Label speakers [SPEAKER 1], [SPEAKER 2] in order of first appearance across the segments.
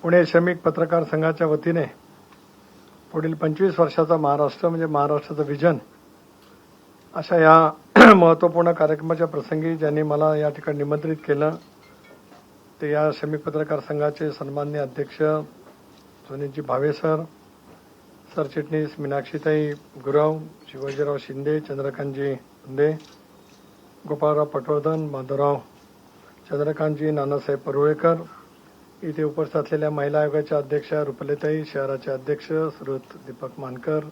[SPEAKER 1] पुणे श्रमिक पत्रकार संघाच्या वतीने पुढील 25 वर्षाचा महाराष्ट्र म्हणजे महाराष्ट्राचं विजन अशा या महत्त्वपूर्ण कार्यक्रमाच्या प्रसंगी ज्यांनी मला या ठिकाणी निमंत्रित केलं ते या श्रमिक पत्रकार संघाचे सन्माननीय अध्यक्ष सुनीलजी भावे सर, सरचिटणीस मीनाक्षीताई गुरव, शिवाजीराव शिंदे, चंद्रकांतजी उंदे, गोपाळराव पटवर्धन, माधवराव चंद्रकांतजी, नानासाहेब परुळेकर, इथे उपस्थित असलेल्या महिला आयोगाच्या अध्यक्षा रुपलेताई, शहराचे अध्यक्ष श्रीयुत दीपक मानकर,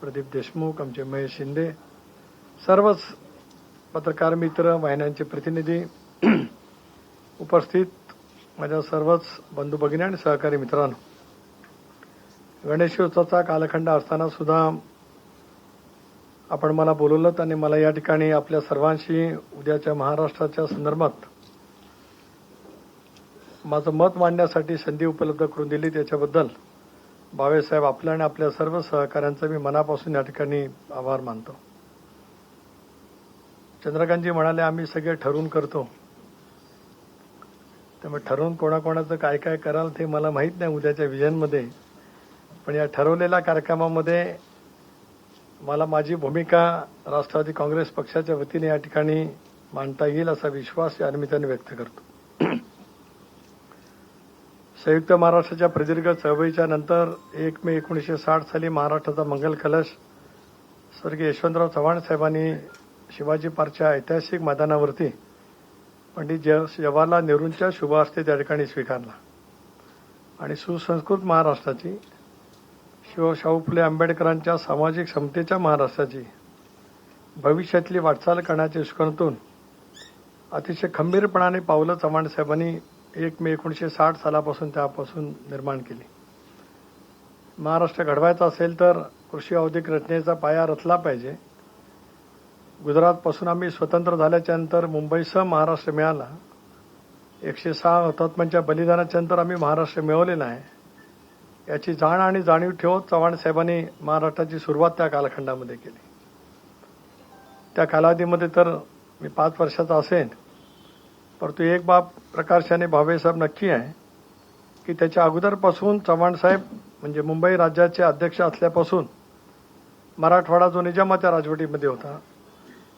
[SPEAKER 1] प्रदीप देशमुख, आमचे महेश शिंदे, सर्वच पत्रकार मित्र, वाहिन्यांचे प्रतिनिधी, उपस्थित माझ्या सर्वच बंधू भगिनी आणि सहकारी मित्रांनो, गणेशोत्सवाचा कालखंड असताना सुद्धा आपण मला बोलवलं आणि मला या ठिकाणी आपल्या सर्वांशी उद्याच्या महाराष्ट्राच्या संदर्भात माझं मत मांडण्यासाठी संधी उपलब्ध करून दिली त्याच्याबद्दल भावेसाहेब आपल्या आणि आपल्या सर्व सहकाऱ्यांचा मी मनापासून या ठिकाणी आभार मानतो. चंद्रकांतजी म्हणाले आम्ही सगळे ठरवून करतो, त्यामुळे ठरवून कोणाकोणाचं काय काय कराल ते मला माहीत नाही उद्याच्या विजनमध्ये, पण या ठरवलेल्या कार्यक्रमामध्ये मला माझी भूमिका राष्ट्रवादी काँग्रेस पक्षाच्या वतीने या ठिकाणी मांडता येईल असा विश्वास या निमित्ताने व्यक्त करतो. संयुक्त महाराष्ट्राच्या प्रदीर्घ चळवळीच्या नंतर 1 मे 1960 साली महाराष्ट्राचा मंगल कलश स्वर्गीय यशवंतराव चव्हाण साहेबांनी शिवाजी पार्कच्या ऐतिहासिक मैदानावरती पंडित जवाहरलाल नेहरूंच्या शुभ हस्ते त्या ठिकाणी स्वीकारला आणि सुसंस्कृत महाराष्ट्राची, शाहू फुले आंबेडकरांच्या सामाजिक समतेच्या महाराष्ट्राची भविष्यातली वाटचाल करण्याच्या दृष्टिकोनातून अतिशय खंबीरपणाने पावलं चव्हाण साहेबांनी 1 मे 1960 सालापासून त्यापासून निर्माण केली. महाराष्ट्र घडवायचा असेल तर कृषी औद्योगिक रचनेचा पाया रचला पाहिजे. गुजरातपासून आम्ही स्वतंत्र झाल्याच्या नंतर मुंबईसह महाराष्ट्र मिळाला. 106 हुतात्म्यांच्या बलिदानाच्या नंतर आम्ही महाराष्ट्र मिळवलेला आहे. याची जाण आणि जाणीव ठेवत चव्हाण साहेबांनी महाराष्ट्राची सुरुवात त्या कालखंडामध्ये केली. त्या कालावधीमध्ये तर मी 5 वर्षाचा असेन, परंतु एक बाब प्रकाशाने भावेसाहेब नक्की आहे की त्याच्या अगोदरपासून चव्हाण साहेब म्हणजे मुंबई राज्याचे अध्यक्ष असल्यापासून मराठवाडा जो निजामाच्या राजवटीमध्ये होता,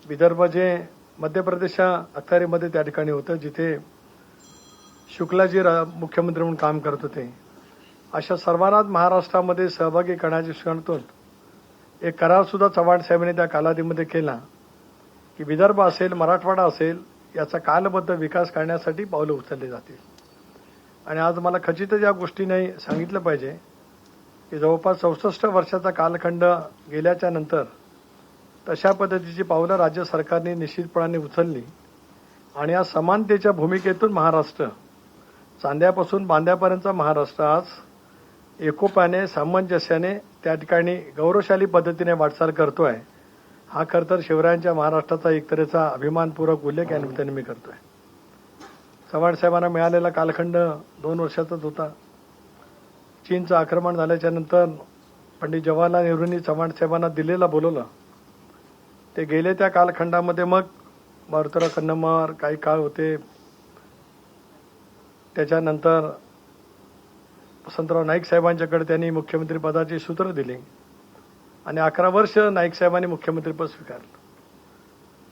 [SPEAKER 1] विदर्भ जे मध्य प्रदेशच्या अखत्यारीमध्ये त्या ठिकाणी होतं जिथे शुक्लाजी मुख्यमंत्री म्हणून काम करत होते, अशा सर्वांनाच महाराष्ट्रामध्ये सहभागी करण्याच्या दृष्टिकोनातून एक करार सुद्धा चव्हाण साहेबांनी त्या कालावधीमध्ये केला की विदर्भ असेल, मराठवाडा असेल याचा कालबद्ध विकास करण्यासाठी पावलं उचलली जातील. आणि आज मला खचितच या गोष्टीने सांगितलं पाहिजे की जवळपास 64 वर्षाचा कालखंड गेल्याच्या नंतर तशा पद्धतीची पावलं राज्य सरकारने निश्चितपणाने उचलली आणि या समानतेच्या भूमिकेतून महाराष्ट्र चांद्यापासून बांद्यापर्यंतचा महाराष्ट्र आज एकोप्याने, सामंजस्याने त्या ठिकाणी गौरवशाली पद्धतीने वाटचाल करतोय. हा खरं तर शिवरायांच्या महाराष्ट्राचा एक तऱ्हेचा अभिमानपूर्वक उल्लेख या निमित्ताने मी करतोय. चव्हाण साहेबांना मिळालेला कालखंड 2 वर्षाचाच होता. चीनचं आक्रमण झाल्याच्या नंतर पंडित जवाहरलाल नेहरूंनी चव्हाण साहेबांना दिल्लीला बोलवलं. ते गेले त्या कालखंडामध्ये मग मारुतराव कन्नमवार काही काळ होते. त्याच्यानंतर वसंतराव नाईक साहेबांच्याकडे त्यांनी मुख्यमंत्री पदाची सूत्र दिली आणि 11 वर्ष नाईक साहेबांनी मुख्यमंत्रीपद स्वीकारलं.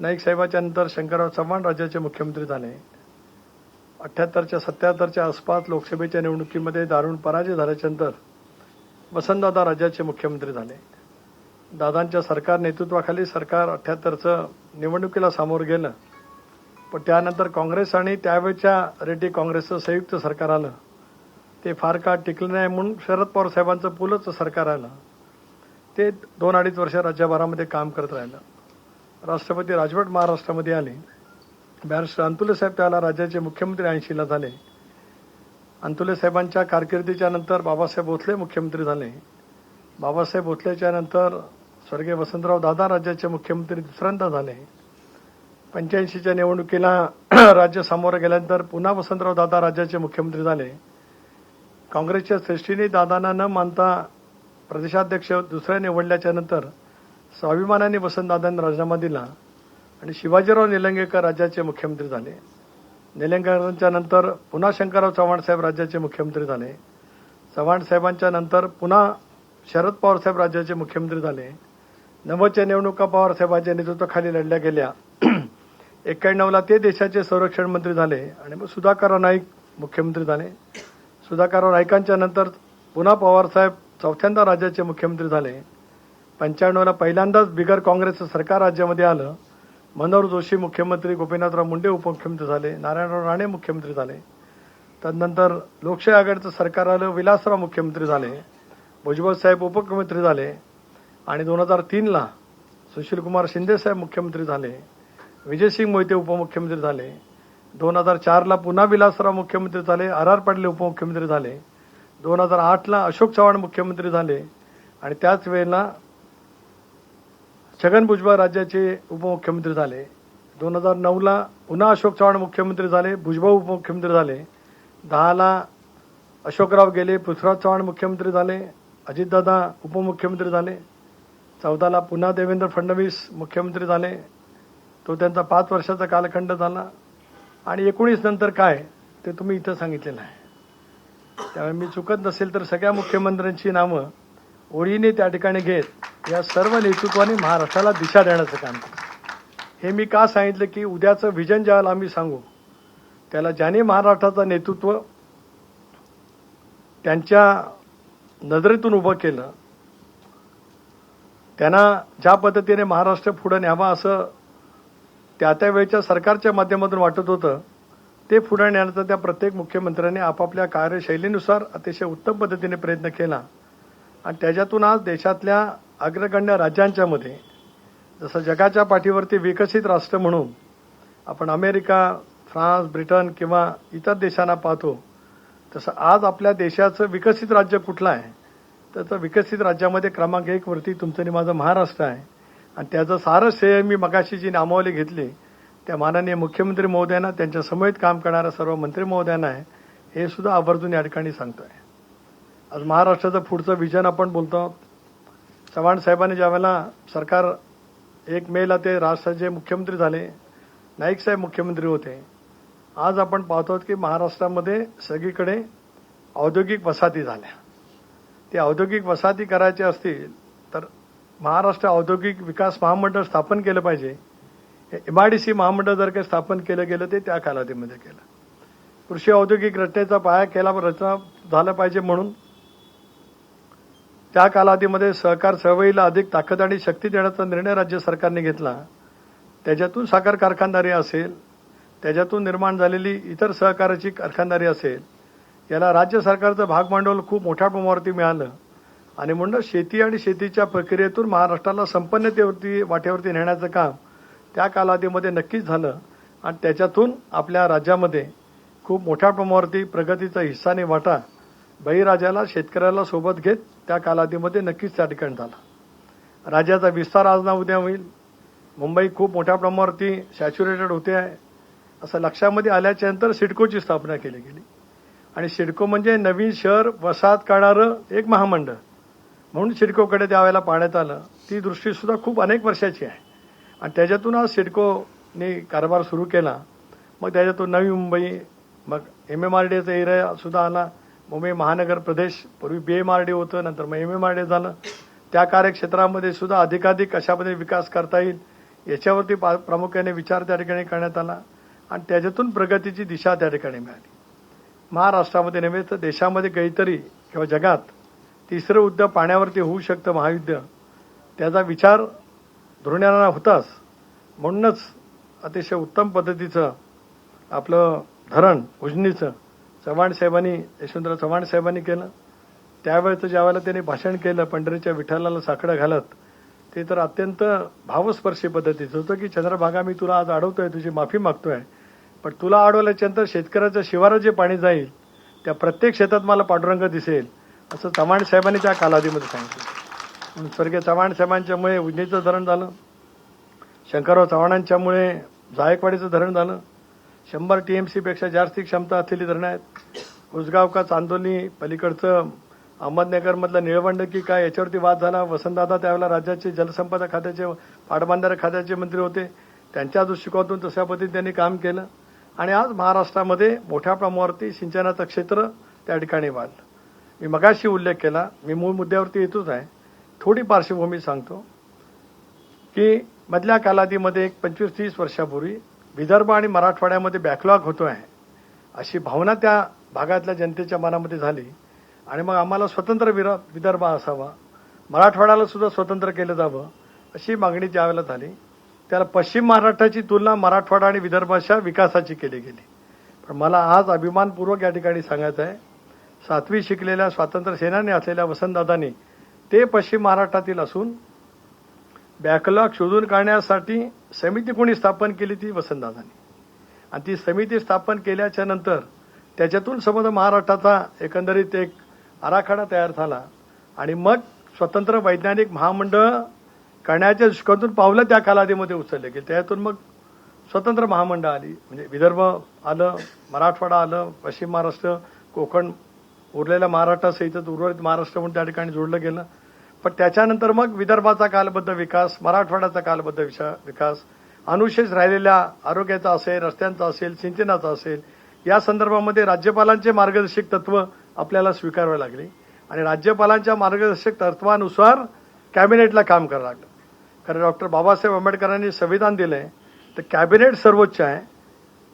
[SPEAKER 1] नाईक साहेबांच्या नंतर शंकरराव चव्हाण राज्याचे मुख्यमंत्री झाले. 78च्या 77च्या आसपास लोकसभेच्या निवडणुकीमध्ये दारुण पराजय झाल्याच्यानंतर वसंतदादा राज्याचे मुख्यमंत्री झाले. दादांच्या सरकार नेतृत्वाखाली सरकार 78चं निवडणुकीला सामोरं गेलं, पण त्यानंतर काँग्रेस आणि त्यावेळच्या रेड्डी काँग्रेसचं संयुक्त सरकार आलं. ते फार काळ टिकलं नाही म्हणून शरद पवार साहेबांचं पुलंच सरकार आलं. ते 2-2.5 वर्ष राज्यभरामध्ये काम करत राहिलं. राष्ट्रपती राजवट महाराष्ट्रामध्ये आली. बॅरिस्टर अंतुले साहेब त्याला राज्याचे मुख्यमंत्री 80ला झाले. अंतुले साहेबांच्या कारकिर्दीच्या नंतर बाबासाहेब भोसले मुख्यमंत्री झाले. बाबासाहेब भोसलेच्या नंतर स्वर्गीय वसंतराव दादा राज्याचे मुख्यमंत्री दुसऱ्यांदा झाले. 85च्या निवडणुकीला राज्य सामोरं गेल्यानंतर पुन्हा वसंतराव दादा राज्याचे मुख्यमंत्री झाले. काँग्रेसच्या श्रेष्ठीने दादांना न मानता प्रदेशाध्यक्ष दुसऱ्या निवडल्याच्या नंतर स्वाभिमानाने वसंतदादांनी राजीनामा दिला आणि शिवाजीराव निलंगेकर राज्याचे मुख्यमंत्री झाले. निलंगेकरांच्या नंतर पुन्हा शंकरराव चव्हाण साहेब राज्याचे मुख्यमंत्री झाले. चव्हाण साहेबांच्या नंतर पुन्हा शरद पवार साहेब राज्याचे मुख्यमंत्री झाले. 90च्या निवडणुका पवार साहेबांच्या नेतृत्वाखाली लढल्या गेल्या. 91ला ते देशाचे संरक्षण मंत्री झाले आणि मग सुधाकरराव नाईक मुख्यमंत्री झाले. सुधाकरराव नाईकांच्या नंतर पुन्हा पवार साहेब चौथ्यांदा राज्याचे मुख्यमंत्री झाले. 95ला पहिल्यांदाच बिगर काँग्रेसचं सरकार राज्यामध्ये आलं. मनोहर जोशी मुख्यमंत्री, गोपीनाथराव मुंडे उपमुख्यमंत्री झाले, नारायणराव राणे मुख्यमंत्री झाले. त्यानंतर लोकशाही आघाडीचं सरकार आलं, विलासराव मुख्यमंत्री झाले, भुजबळ साहेब उपमुख्यमंत्री झाले आणि 2003ला सुशीलकुमार शिंदे साहेब मुख्यमंत्री झाले, विजयसिंग मोहिते उपमुख्यमंत्री झाले. 2004ला पुन्हा विलासराव मुख्यमंत्री झाले, आर पाटील उपमुख्यमंत्री झाले. 2008ला अशोक चव्हाण मुख्यमंत्री झाले आणि त्याच वेळेला छगन भुजबळ राज्याचे उपमुख्यमंत्री झाले. 2009ला पुन्हा अशोक चव्हाण मुख्यमंत्री झाले, भुजबळ उपमुख्यमंत्री झाले. 10ला अशोकराव गेले, पृथ्वीराज चव्हाण मुख्यमंत्री झाले, अजितदादा उपमुख्यमंत्री झाले. 14ला पुन्हा देवेंद्र फडणवीस मुख्यमंत्री झाले. तो त्यांचा 5 वर्षाचा कालखंड झाला आणि 19 नंतर काय ते तुम्ही इथं सांगितलेलं आहे. त्यामुळे मी चुकत नसेल तर सगळ्या मुख्यमंत्र्यांची नावं ओळीने त्या ठिकाणी घेत या सर्व नेतृत्वाने महाराष्ट्राला दिशा देण्याचं काम केलं. हे मी का सांगितलं की उद्याचं व्हिजन ज्याला आम्ही सांगू त्याला ज्याने महाराष्ट्राचं नेतृत्व त्यांच्या नजरेतून उभं केलं, त्यांना ज्या पद्धतीने महाराष्ट्र पुढे न्यावा असं त्या वेळच्या सरकारच्या माध्यमातून वाटत होतं, ते पुढे नेण्याचा त्या प्रत्येक मुख्यमंत्र्यांनी आपापल्या कार्यशैलीनुसार अतिशय उत्तम पद्धतीने प्रयत्न केला आणि त्याच्यातून आज देशातल्या अग्रगण्य राज्यांच्या मध्ये जसं जगाच्या पाठीवरती विकसित राष्ट्र म्हणून आपण अमेरिका, फ्रान्स, ब्रिटन किंवा इतर देशांना पाहतो, तसं आज आपल्या देशाचं विकसित राज्य कुठलं आहे तर विकसित राज्यामध्ये क्रमांक 1 वरती तुमचं आणि माझं महाराष्ट्र आहे. आणि त्याचं सारं श्रेय मी मगाशी जी नामावली घेतली त्या माननीय मुख्यमंत्री महोदयांना, त्यांच्या समवेत काम करणाऱ्या सर्व मंत्री महोदयांना आहे, हे सुद्धा आवर्जून या ठिकाणी सांगतोय. आज महाराष्ट्राचं पुढचं विजन आपण बोलतो. चव्हाण साहेबांनी ज्यावेळेला सरकार 1 मेला ते राष्ट्राचे मुख्यमंत्री झाले, नाईक साहेब मुख्यमंत्री होते. आज आपण पाहतो की महाराष्ट्रामध्ये सगळीकडे औद्योगिक वसाहती झाल्या. ते औद्योगिक वसाहती करायचे असतील तर महाराष्ट्र औद्योगिक विकास महामंडळ स्थापन केलं पाहिजे. MIDC महामंडळ जर काही स्थापन केलं गेलं ते त्या कालावधीमध्ये केलं. कृषी औद्योगिक रचनेचा पाया रचना झाला पाहिजे म्हणून त्या कालावधीमध्ये सहकार चळवळीला अधिक ताकद आणि शक्ती देण्याचा निर्णय राज्य सरकारने घेतला. त्याच्यातून साखर कारखानदारी असेल, त्याच्यातून निर्माण झालेली इतर सहकाराची कारखानदारी असेल, याला राज्य सरकारचं भागभांडवल खूप मोठ्या प्रमाणावरती मिळालं आणि म्हणून शेती आणि शेतीच्या प्रक्रियेतून महाराष्ट्राला संपन्नतेवरती वाटेवरती नेण्याचं काम त्या कालावधीमध्ये नक्कीच झालं आणि त्याच्यातून आपल्या राज्यामध्ये खूप मोठ्या प्रमाणावरती प्रगतीचा हिस्साने वाटा बळीराजाला, शेतकऱ्याला सोबत घेत त्या कालावधीमध्ये नक्कीच त्या ठिकाणी झाला. राज्याचा विस्तार आज ना उद्या होईल. मुंबई खूप मोठ्या प्रमाणावरती सॅच्युरेटेड होते आहे असं लक्षामध्ये आल्याच्या नंतर सिडकोची स्थापना केली गेली आणि सिडको म्हणजे नवीन शहर वसाहत करणारं एक महामंडळ म्हणून सिडकोकडे त्यावेळेला पाहण्यात आलं. ती दृष्टी सुद्धा खूप अनेक वर्षाची आहे आणि त्याच्यातून आज सिडकोने कारभार सुरू केला. मग त्याच्यातून नवी मुंबई, मग MMRDAचा एरिया सुद्धा आला. मुंबई महानगर प्रदेश, पूर्वी BMRD होतं, नंतर मग MMRDA झालं. त्या कार्यक्षेत्रामध्ये सुद्धा अधिकाधिक कशा पद्धतीने विकास करता येईल याच्यावरती प्रामुख्याने विचार त्या ठिकाणी करण्यात आला आणि त्याच्यातून प्रगतीची दिशा त्या ठिकाणी मिळाली. महाराष्ट्रामध्ये नव्हे तर देशामध्ये काहीतरी किंवा जगात तिसरं युद्ध पाण्यावरती होऊ शकतं, महायुद्ध, त्याचा विचार धोरणांना होताच. म्हणूनच अतिशय उत्तम पद्धतीचं आपलं धरण उजनीचं चव्हाण साहेबांनी, यशवंतराव चव्हाण साहेबांनी केलं. त्यावेळेचं ज्यावेळेला त्यांनी भाषण केलं पंढरीच्या विठ्ठलाला साकडं घालत, ते तर अत्यंत भावस्पर्शी पद्धतीचं होतं की चंद्रभागा मी तुला आज अडवतोय, तुझी माफी मागतोय, पण तुला अडवल्याच्यानंतर शेतकऱ्याचं शिवारात जे पाणी जाईल त्या प्रत्येक शेतात मला पांडुरंग दिसेल असं चव्हाण साहेबांनी त्या कालावधीमध्ये सांगितलं. म्हणून स्वर्गीय चव्हाण साहेबांच्यामुळे उजनीचं धरण झालं, शंकरराव चव्हाणांच्यामुळे जायकवाडीचं धरण झालं. 100 TMC पेक्षा जास्ती क्षमता असलेली धरणं आहेत. उसगाव का चांदोली, पलीकडचं अहमदनगरमधलं निळवंड की काय याच्यावरती वाद झाला. वसंतदादा त्यावेळेला राज्याचे जलसंपदा खात्याचे, पाटबंधारे खात्याचे मंत्री होते. त्यांच्या दृष्टिकोनातून तशा पद्धतीने त्यांनी काम केलं आणि आज महाराष्ट्रामध्ये मोठ्या प्रमाणावरती सिंचनाचं क्षेत्र त्या ठिकाणी वाढलं. मी मगाशी उल्लेख केला, मी मूळ मुद्द्यावरती येतोच आहे. थोडी पार्श्वभूमी सांगतो की मधल्या कालावधीमध्ये एक 25-30 वर्षापूर्वी विदर्भ आणि मराठवाड्यामध्ये बॅकलॉग होतो आहे अशी भावना त्या भागातल्या जनतेच्या मनामध्ये झाली आणि मग आम्हाला स्वतंत्र विदर्भ असावा, मराठवाड्याला सुद्धा स्वतंत्र केलं जावं अशी मागणी ज्यावेळेला झाली त्याला पश्चिम महाराष्ट्राची तुलना मराठवाडा आणि विदर्भाच्या विकासाची केली गेली. पण मला आज अभिमानपूर्वक या ठिकाणी सांगायचं आहे, 7वी शिकलेल्या स्वातंत्र्य सेनानी असलेल्या वसंतदादांनी ते पश्चिम महाराष्ट्रातील असून बॅकलॉग शोधून काढण्यासाठी समिती कोणी स्थापन केली ती वसंतदादांनी. आणि ती समिती स्थापन केल्याच्या नंतर त्याच्यातून समजा महाराष्ट्राचा एकंदरीत एक आराखडा तयार झाला आणि मग स्वतंत्र वैज्ञानिक महामंडळ करण्याच्या दृष्टिकोनातून पावलं त्या कालावधीमध्ये उचलले गेले. त्यातून मग स्वतंत्र महामंडळ आली, म्हणजे विदर्भ आलं, मराठवाडा आलं, पश्चिम महाराष्ट्र, कोकण, उरलेल्या महाराष्ट्रासहित उर्वरित महाराष्ट्र म्हणून त्या ठिकाणी जोडलं गेलं. पण त्याच्यानंतर मग विदर्भाचा कालबद्ध विकास, मराठवाड्याचा कालबद्ध विकास, अनुशेष राहिलेल्या आरोग्याचा असेल, रस्त्यांचा असेल, सिंचनाचा असेल, या संदर्भामध्ये राज्यपालांचे मार्गदर्शक तत्व आपल्याला स्वीकारावे लागले आणि राज्यपालांच्या मार्गदर्शक तत्वानुसार कॅबिनेटला काम करावं लागलं. कारण डॉक्टर बाबासाहेब आंबेडकरांनी संविधान दिलंय तर कॅबिनेट सर्वोच्च आहे.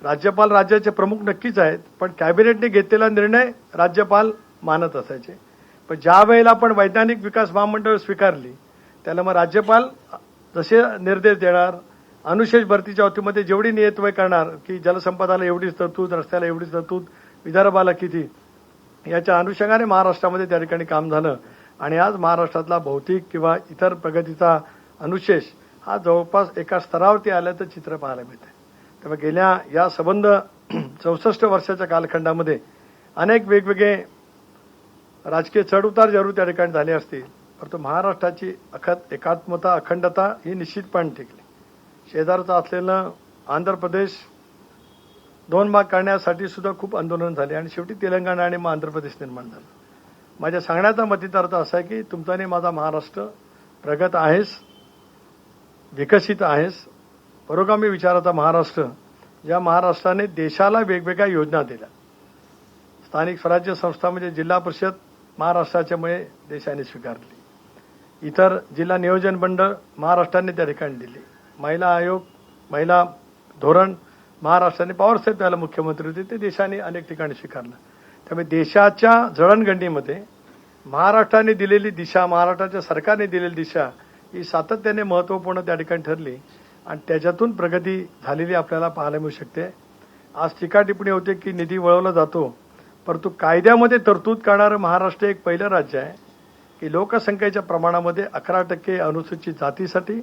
[SPEAKER 1] राज्यपाल राज्याचे प्रमुख नक्कीच आहेत, पण कॅबिनेटने घेतलेला निर्णय राज्यपाल मानत असायचे. पण ज्या वेळेला आपण वैज्ञानिक विकास महामंडळ स्वीकारली त्याला मग राज्यपाल जसे निर्देश देणार, अनुशेष भरतीच्या बाबतीमध्ये जेवढी नियतवय करणार की जलसंपदाला एवढीच तरतूद, रस्त्याला एवढीच तरतूद, विदर्भाला किती, याच्या अनुषंगाने महाराष्ट्रामध्ये त्या ठिकाणी काम झालं आणि आज महाराष्ट्रातला भौतिक किंवा इतर प्रगतीचा अनुशेष हा जवळपास एका स्तरावरती आल्याचं चित्र पाहायला मिळतं. तेव्हा गेल्या या संबंध 64 वर्षाच्या कालखंडामध्ये अनेक वेगवेगळे राजकीय चढउतार जरूर त्या ठिकाणी झाले असतील, परंतु महाराष्ट्राची एकात्मता, अखंडता ही निश्चितपणे टिकली. शेजारचा असलेलं आंध्र प्रदेश 2 भाग करण्यासाठी सुद्धा खूप आंदोलन झाले आणि शेवटी तेलंगणा आणि मग आंध्र प्रदेश निर्माण झालं. माझ्या सांगण्याचा मतितार्थ असा आहे की तुमचा आणि माझा महाराष्ट्र प्रगत आहेस, विकसित आहेस, पुरोगामी विचाराचा महाराष्ट्र, ज्या महाराष्ट्राने देशाला वेगवेगळ्या योजना दिल्या. स्थानिक स्वराज्य संस्था म्हणजे जिल्हा परिषद महाराष्ट्राच्यामुळे देशाने स्वीकारली. इतर जिल्हा नियोजन मंडळ महाराष्ट्राने त्या ठिकाणी दिली. महिला आयोग, महिला धोरण महाराष्ट्राने, पवारसाहेब त्याला मुख्यमंत्री होते, ते देशाने अनेक ठिकाणी स्वीकारलं. त्यामुळे देशाच्या जळणघडणीमध्ये महाराष्ट्राने दिलेली दिशा, महाराष्ट्राच्या सरकारने दिलेली दिशा ही सातत्याने महत्वपूर्ण त्या ठिकाणी ठरली आणि त्याच्यातून प्रगती झालेली आपल्याला पाहायला मिळू शकते. आज टीका टिप्पणी होते की निधी वळवला जातो, परंतु कायद्यामध्ये तरतूद करणारं महाराष्ट्र एक पहिलं राज्य आहे की लोकसंख्येच्या प्रमाणामध्ये 11% अनुसूचित जातीसाठी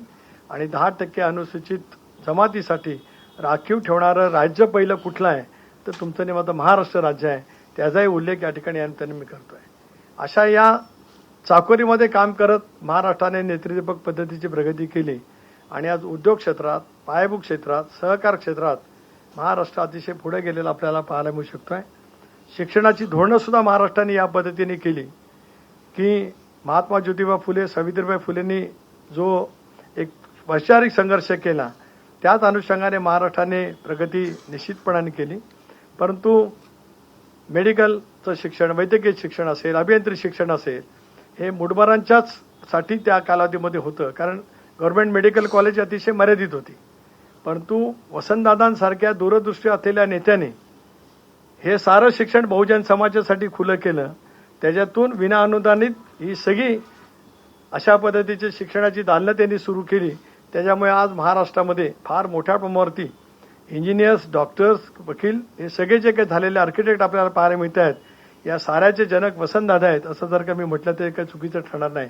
[SPEAKER 1] आणि 10% अनुसूचित जमातीसाठी राखीव ठेवणारं राज्य पहिलं कुठलं आहे तर तुमचं नेमकं महाराष्ट्र राज्य आहे. त्याचाही उल्लेख या ठिकाणी या निमित्ताने मी करतोय. अशा या चाकोरीमध्ये काम करत महाराष्ट्राने नेतृत्वपूर्ण पद्धतीची प्रगती केली आणि आज उद्योग क्षेत्रात, पायाभूत क्षेत्रात, सहकार क्षेत्रात महाराष्ट्र अतिशय पुढे गेलेला आपल्याला पाहायला मिळू शकतोय. शिक्षणाची धोरणं सुद्धा महाराष्ट्राने या पद्धतीने केली की महात्मा ज्योतिबा फुले, सावित्रीबाई फुलेंनी जो एक वैचारिक संघर्ष केला त्याच अनुषंगाने महाराष्ट्राने प्रगती निश्चितपणाने केली. परंतु मेडिकलचं शिक्षण, वैद्यकीय शिक्षण असेल, अभियांत्रिक शिक्षण असेल, हे मुडबरांच्याच साठी त्या कालावधीमध्ये होतं, कारण गव्हर्नमेंट मेडिकल कॉलेज अतिशय मर्यादित होती. परंतु वसंतदादांसारख्या दूरदृष्टी असलेल्या नेत्याने हे सारं शिक्षण बहुजन समाजासाठी खुलं केलं. त्याच्यातून विना अनुदानित ही सगळी अशा पद्धतीची शिक्षणाची दालनं त्यांनी सुरू केली. त्याच्यामुळे आज महाराष्ट्रामध्ये फार मोठ्या प्रमाणावरती इंजिनियर्स, डॉक्टर्स, वकील हे सगळे जे काही झालेले आर्किटेक्ट आपल्याला पाहायला मिळत आहेत, या साऱ्याचे जनक वसंतदादा आहेत असं जर का मी म्हटलं तर काही चुकीचं ठरणार नाही.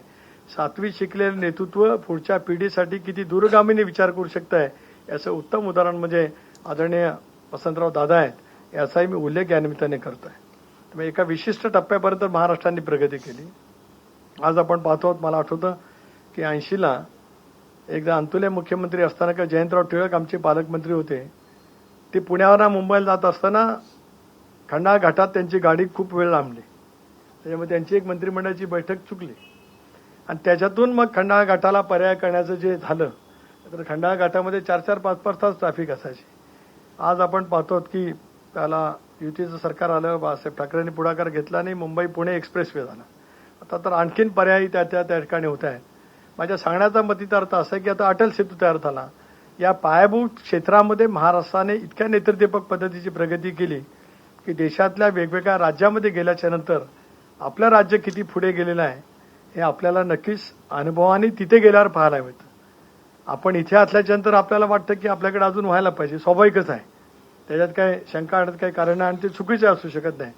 [SPEAKER 1] 7वी शिकलेलं नेतृत्व पुढच्या पिढीसाठी किती दूरगामीने विचार करू शकताय याचं उत्तम उदाहरण म्हणजे आदरणीय वसंतराव दादा आहेत, याचाही मी उल्लेख या निमित्ताने करतोय. त्यामुळे एका विशिष्ट टप्प्यापर्यंत महाराष्ट्राने प्रगती केली. आज आपण पाहतो आहोत, मला आठवतं की 80ला एकदा अंतुले मुख्यमंत्री असताना का जयंतराव टिळक आमचे पालकमंत्री होते, ते पुण्यावरून मुंबईला जात असताना खंडाळा घाटात त्यांची गाडी खूप वेळ लांबली. त्याच्यामुळे त्यांची एक मंत्रिमंडळाची बैठक चुकली आणि त्याच्यातून मग खंडाळा घाटाला पर्याय करण्याचं जे झालं तर खंडाळा घाटामध्ये 4-4, 5-5 तास ट्रॅफिक असायची आज आपण पाहतो की त्याला युतीचं सरकार आलं, बाळासाहेब ठाकरेंनी पुढाकार घेतला आणि मुंबई पुणे एक्सप्रेसवे झाला. आता तर आणखीन पर्यायी त्या ठिकाणी होत आहेत. माझ्या सांगण्याचा मतितार्थ असा आहे की आता अटल सेतू तयार झाला. या पायाभूत क्षेत्रामध्ये महाराष्ट्राने इतक्या नेत्रदीपक पद्धतीची प्रगती केली की देशातल्या वेगवेगळ्या राज्यामध्ये गेल्याच्या नंतर आपलं राज्य किती पुढे गेलेलं आहे हे आपल्याला नक्कीच अनुभवाने तिथे गेल्यावर पाहायला मिळतं. आपण इथे असल्याच्यानंतर आपल्याला वाटतं की आपल्याकडे अजून व्हायला पाहिजे, स्वाभाविकच आहे, त्याच्यात काही शंका आणत काही कारण आहे आणि ते चुकीचे असू शकत नाही.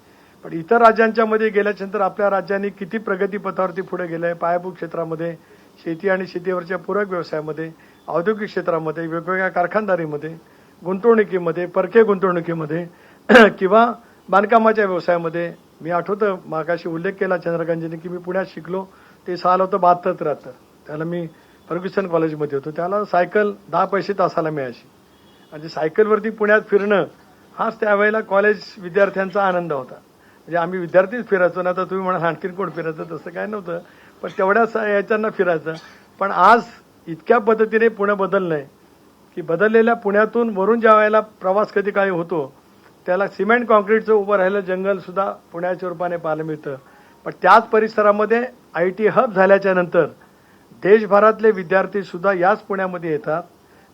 [SPEAKER 1] पण इतर राज्यांच्या मध्ये गेल्याच्यानंतर आपल्या राज्यांनी किती प्रगती पथावरती पुढे गेलं आहे. पायाभूत क्षेत्रामध्ये, शेती आणि शेतीवरच्या पूरक व्यवसायामध्ये, औद्योगिक क्षेत्रामध्ये, वेगवेगळ्या कारखानदारीमध्ये, गुंतवणुकीमध्ये, परकीय गुंतवणुकीमध्ये किंवा बांधकामाच्या व्यवसायामध्ये. मी आठवतं मागाशी उल्लेख केला चंद्रकांतजींनी की मी पुण्यात शिकलो, ते साल होतं 72-73. त्याला मी फर्ग्युसन कॉलेजमध्ये होतो. त्याला सायकल 10 पैसे तासाला मिळायची आणि सायकलवरती पुण्यात फिरणं हाच त्यावेळेला कॉलेज विद्यार्थ्यांचा आनंद होता. म्हणजे आम्ही विद्यार्थीच फिरायचो ना, तर तुम्ही म्हणा आणखीन कोण फिरायचं, तसं काय नव्हतं, पण तेवढ्याच याच्यांना फिरायचं. पण आज इतक्या पद्धतीने पुणे बदललंय की बदललेल्या पुण्यातून वरून ज्या वेळेला प्रवास कधी काळी होतो त्याला सिमेंट कॉन्क्रीटचं उभं राहिलं जंगल सुद्धा पुण्याच्या रूपाने पाहायला मिळतं. पण त्याच परिसरामध्ये IT हब झाल्याच्या नंतर देशभरातले विद्यार्थी सुद्धा याच पुण्यामध्ये येतात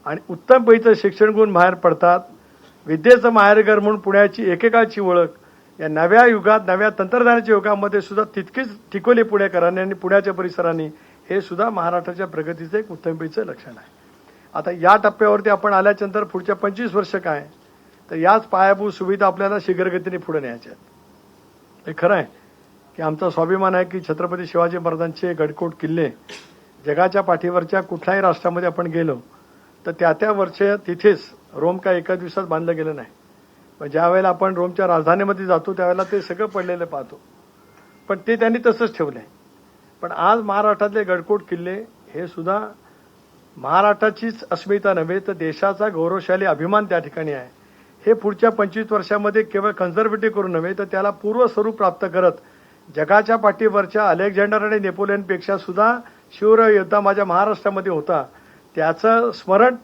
[SPEAKER 1] आणि उत्तम पैचं शिक्षण घेऊन बाहेर पडतात. विद्येचं माहेरघर म्हणून पुण्याची एकेकाळची ओळख या नव्या युगात, नव्या तंत्रज्ञानाच्या युगामध्ये सुद्धा तितकीच टिकवली पुणेकरांनी आणि पुण्याच्या परिसरांनी. हे सुद्धा महाराष्ट्राच्या प्रगतीचं एक उत्तम पैचं लक्षण आहे. आता या टप्प्यावरती आपण आल्याच्यानंतर पुढच्या 25 वर्ष काय, तर याच पायाभूत सुविधा आपल्याला शीघ्रगतीने पुढे न्यायच्या आहेत. हे खरं आहे की आमचा स्वाभिमान आहे की छत्रपती शिवाजी महाराजांचे गडकोट किल्ले जगाच्या पाठीवरच्या कुठल्याही राष्ट्रामध्ये आपण गेलो तर त्या वर्ष तिथेच. रोम काय एका दिवसात बांधलं गेलं नाही. पण ज्या वेळेला आपण रोमच्या राजधानीमध्ये जातो त्यावेळेला ते सगळं पडलेलं पाहतो, पण ते त्यांनी तसंच ठेवलंय. पण आज महाराष्ट्रातले गडकोट किल्ले हे सुद्धा महाराष्ट्राचीच अस्मिता नव्हे तर देशाचा गौरवशाली अभिमान त्या ठिकाणी आहे. हे पुढच्या 25 वर्षामध्ये केवळ कन्झर्वेटिव्ह करून नव्हे तर त्याला पूर्व स्वरूप प्राप्त करत जगाच्या पाठीवरच्या अलेक्झांडर आणि नेपोलियनपेक्षा सुद्धा शूर योद्धा माझ्या महाराष्ट्रामध्ये होता, त्याचं स्मरण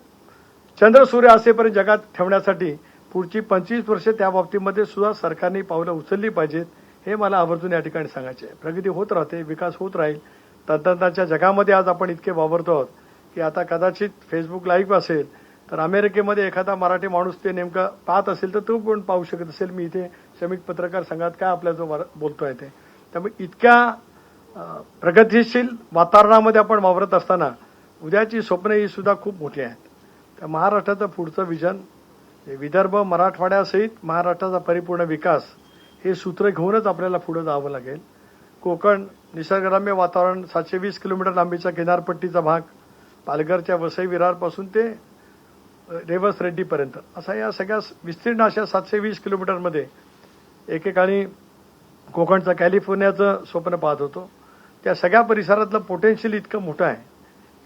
[SPEAKER 1] चंद्र सूर्य असेपर्यंत जगात ठेवण्यासाठी पुढची 25 वर्ष त्या बाबतीमध्ये सुद्धा सरकारने पावलं उचलली पाहिजेत. हे मला आवर्जून या ठिकाणी सांगायचे आहे. प्रगती होत राहते, विकास होत राहील. तंत्रज्ञानाच्या जगामध्ये आज आपण इतके वावरतो आहोत की आता कदाचित फेसबुक लाईव्ह असेल तर अमेरिकेमध्ये एखादा मराठी माणूस ते नेमकं पाहत असेल तर तो कोण पाहू शकत असेल. मी इथे श्रमिक पत्रकार संघात काय आपल्या जो बोलतोय ते. त्यामुळे इतक्या प्रगतिशील वातावरणामध्ये आपण वावरत असताना उद्याची स्वप्न ही सुद्धा खूप मोठी आहेत. त्या महाराष्ट्राचं पुढचं विजन विदर्भ मराठवाड्यासहित महाराष्ट्राचा परिपूर्ण विकास हे सूत्र घेऊनच आपल्याला पुढे जावं लागेल. कोकण निसर्गरम्य वातावरण, 720 किलोमीटर लांबीचा किनारपट्टीचा भाग, पालघरच्या वसई विरारपासून ते रेवस रेड्डीपर्यंत असा या सगळ्या विस्तीर्ण अशा 720 किलोमीटरमध्ये एकेकाळी कोकणचं कॅलिफोर्नियाचं स्वप्न पाहत होतो. त्या सगळ्या परिसरातलं पोटेन्शियल इतकं मोठं आहे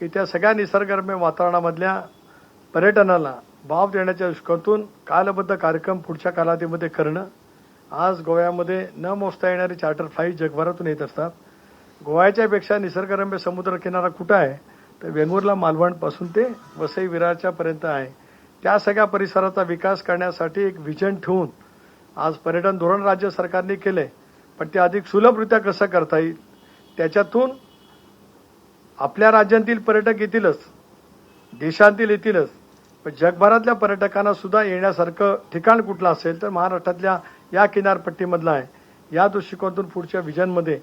[SPEAKER 1] की त्या सगळ्या निसर्गरम्य वातावरणामधल्या पर्यटनाला वाव देण्याच्या दृष्टीकोनातून कालबद्ध कार्यक्रम पुढच्या कालावधीमध्ये करणं. आज गोव्यामध्ये न मोजता येणारे चार्टर फ्लाईट जगभरातून येत असतात. गोव्याच्या पेक्षा निसर्गरम्य समुद्र किनारा कुठं आहे तर वेंगुर्ला मालवणपासून ते वसई विरारच्या पर्यंत आहे. त्या सगळ्या परिसराचा विकास करण्यासाठी एक विजन ठेवून आज पर्यटन धोरण राज्य सरकारने केले. पण ते अधिक सुलभरित्या कसं करता येईल त्याच्यातून आपल्या राज्यातील पर्यटक येतीलच, देशांतील येतीलच, पण जगभरातल्या पर्यटकांना सुद्धा येण्यासारखं ठिकाण कुठलं असेल तर महाराष्ट्रातल्या या किनारपट्टीमधलं आहे. या दृष्टिकोनातून पुढच्या विजनमध्ये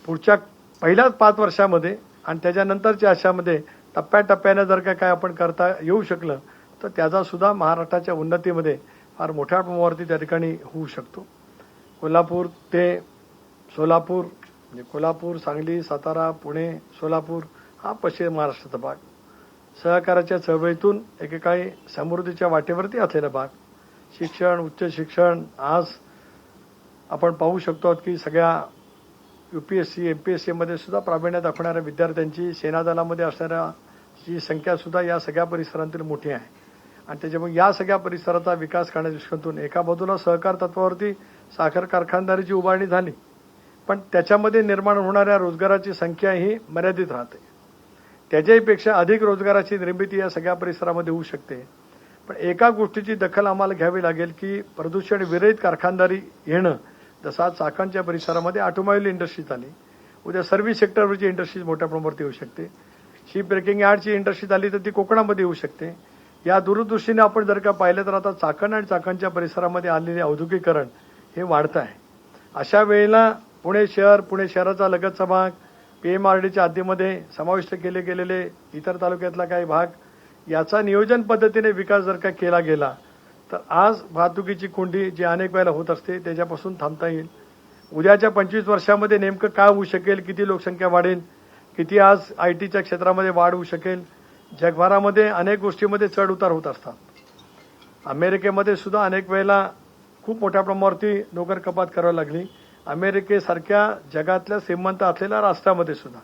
[SPEAKER 1] पुढच्या पहिल्याच 5 वर्षामध्ये आणि त्याच्यानंतरच्या अशामध्ये टप्प्याटप्प्यानं जर काय आपण करता येऊ शकलं तर त्याचा सुद्धा महाराष्ट्राच्या उन्नतीमध्ये फार मोठ्या प्रमाणावरती त्या ठिकाणी होऊ शकतो. कोल्हापूर ते सोलापूर म्हणजे कोल्हापूर, सांगली, सातारा, पुणे, सोलापूर हा पश्चिम महाराष्ट्राचा भाग. सहकार्याच्या चळवळीतून एकेकाळी समृद्धीच्या वाटेवरती असलेला भाग. शिक्षण, उच्च शिक्षण आज आपण पाहू शकतो की सगळ्या UPSC, MPSCमध्ये सुद्धा प्रावीण्य दाखवणाऱ्या विद्यार्थ्यांची सेनादलामध्ये असणाऱ्याची संख्या सुद्धा या सगळ्या परिसरांतील मोठी आहे. आणि त्याच्यामुळे या सगळ्या परिसराचा विकास करण्याच्या दृष्टीकोनातून एका बाजूला सहकार तत्वावरती साखर कारखानदारीची उभारणी झाली, पण त्याच्यामध्ये निर्माण होणाऱ्या रोजगाराची संख्या ही मर्यादित राहते. त्याच्याहीपेक्षा अधिक रोजगाराची निर्मिती या सगळ्या परिसरामध्ये होऊ शकते. पण एका गोष्टीची दखल आम्हाला घ्यावी लागेल की प्रदूषण विरहित कारखानदारी येणं. जसा चाकणच्या परिसरामध्ये ऑटोमोबाईल इंडस्ट्री झाली, उद्या सर्व्हिस सेक्टरवरची इंडस्ट्रीज मोठ्या प्रमाणावरती येऊ शकते. शिप ब्रेकिंग यार्डची इंडस्ट्री झाली तर ती कोकणामध्ये येऊ शकते. या दूरदृष्टीने आपण जर का पाहिलं तर आता चाकण आणि चाकणच्या परिसरामध्ये आलेले औद्योगिकरण हे वाढतं आहे. अशा वेळेला पुणे शहर, पुणे शहराचा लगतचा भाग, PMRDच्या हद्दीमध्ये समाविष्ट केले गेलेले इतर तालुक्यातला काही भाग, याचा नियोजन पद्धतीने विकास जर का केला गेला तर आज वाहतुकीची कोंडी जी अनेक वेळेला होत असते त्याच्यापासून थांबता येईल. उद्याच्या 25 वर्षामध्ये नेमकं काय होऊ शकेल, किती लोकसंख्या वाढेल, किती आज ITच्या क्षेत्रामध्ये वाढ होऊ शकेल. जगभरामध्ये अनेक गोष्टीमध्ये चढ उतार होत असतात. अमेरिकेमध्ये सुद्धा अनेक वेळेला खूप मोठ्या प्रमाणावरती नोकर कपात करावी लागली. अमेरिकेसारख्या जगातल्या श्रीमंत असलेल्या राष्ट्रामध्ये सुद्धा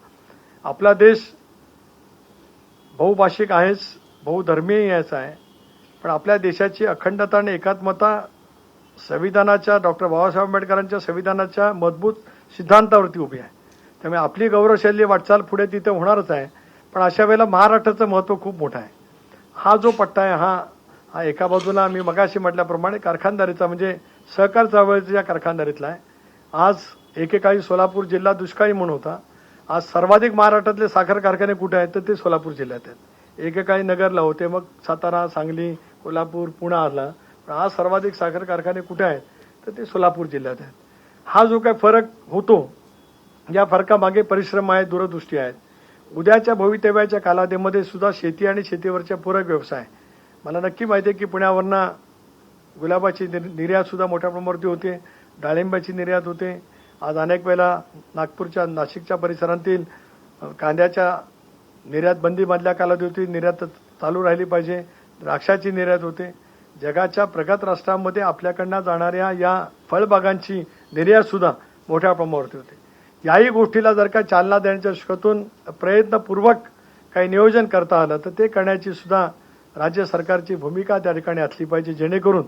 [SPEAKER 1] आपला देश बहुभाषिक आहेच, बहुधर्मीय यायचा आहे, पण आपल्या देशाची अखंडता आणि एकात्मता संविधानाच्या, डॉक्टर बाबासाहेब आंबेडकरांच्या संविधानाच्या मजबूत सिद्धांतावरती उभी आहे. त्यामुळे आपली गौरवशाली वाटचाल पुढे तिथे होणारच आहे. पण अशा वेळेला महाराष्ट्राचं महत्त्व खूप मोठं आहे. हा जो पट्टा आहे हा एका बाजूला मी मगाशी म्हटल्याप्रमाणे कारखानदारीचा म्हणजे सहकार चळवळीच्या कारखानदारीतला आहे. आज एकेकाळी सोलापूर जिल्हा दुष्काळी म्हणून होता. आज सर्वाधिक महाराष्ट्रातले साखर कारखाने कुठे आहेत तर ते सोलापूर जिल्ह्यात आहेत. एकेकाळी नगरला होते, मग सातारा, सांगली, कोल्हापूर, पुणे आला. पण आज सर्वाधिक साखर कारखाने कुठे आहेत तर ते सोलापूर जिल्ह्यात आहेत. हा जो काही फरक होतो, या फरकामागे परिश्रम आहेत, दूरदृष्टी आहेत. उद्याच्या भवितव्याच्या कालावधीमध्ये सुद्धा शेती आणि शेतीवरच्या पूरक व्यवसाय, मला नक्की माहिती आहे की पुण्यावरनं गुलाबाची निर्यात सुद्धा मोठ्या प्रमाणावरती होते, डाळिंबाची निर्यात होते. आज अनेक वेळेला नागपूरच्या, नाशिकच्या परिसरातील कांद्याच्या निर्यात बंदी मधल्या कालावधीवरती निर्यात चालू राहिली पाहिजे. द्राक्षाची निर्यात होते. जगाच्या प्रगत राष्ट्रांमध्ये आपल्याकडनं जाणाऱ्या या फळबागांची निर्यात सुद्धा मोठ्या प्रमाणावरती होते. याही गोष्टीला जर का चालना देण्याच्या दृष्टीतून प्रयत्नपूर्वक काही नियोजन करता आलं तर ते करण्याची सुद्धा राज्य सरकारची भूमिका त्या ठिकाणी असली पाहिजे, जेणेकरून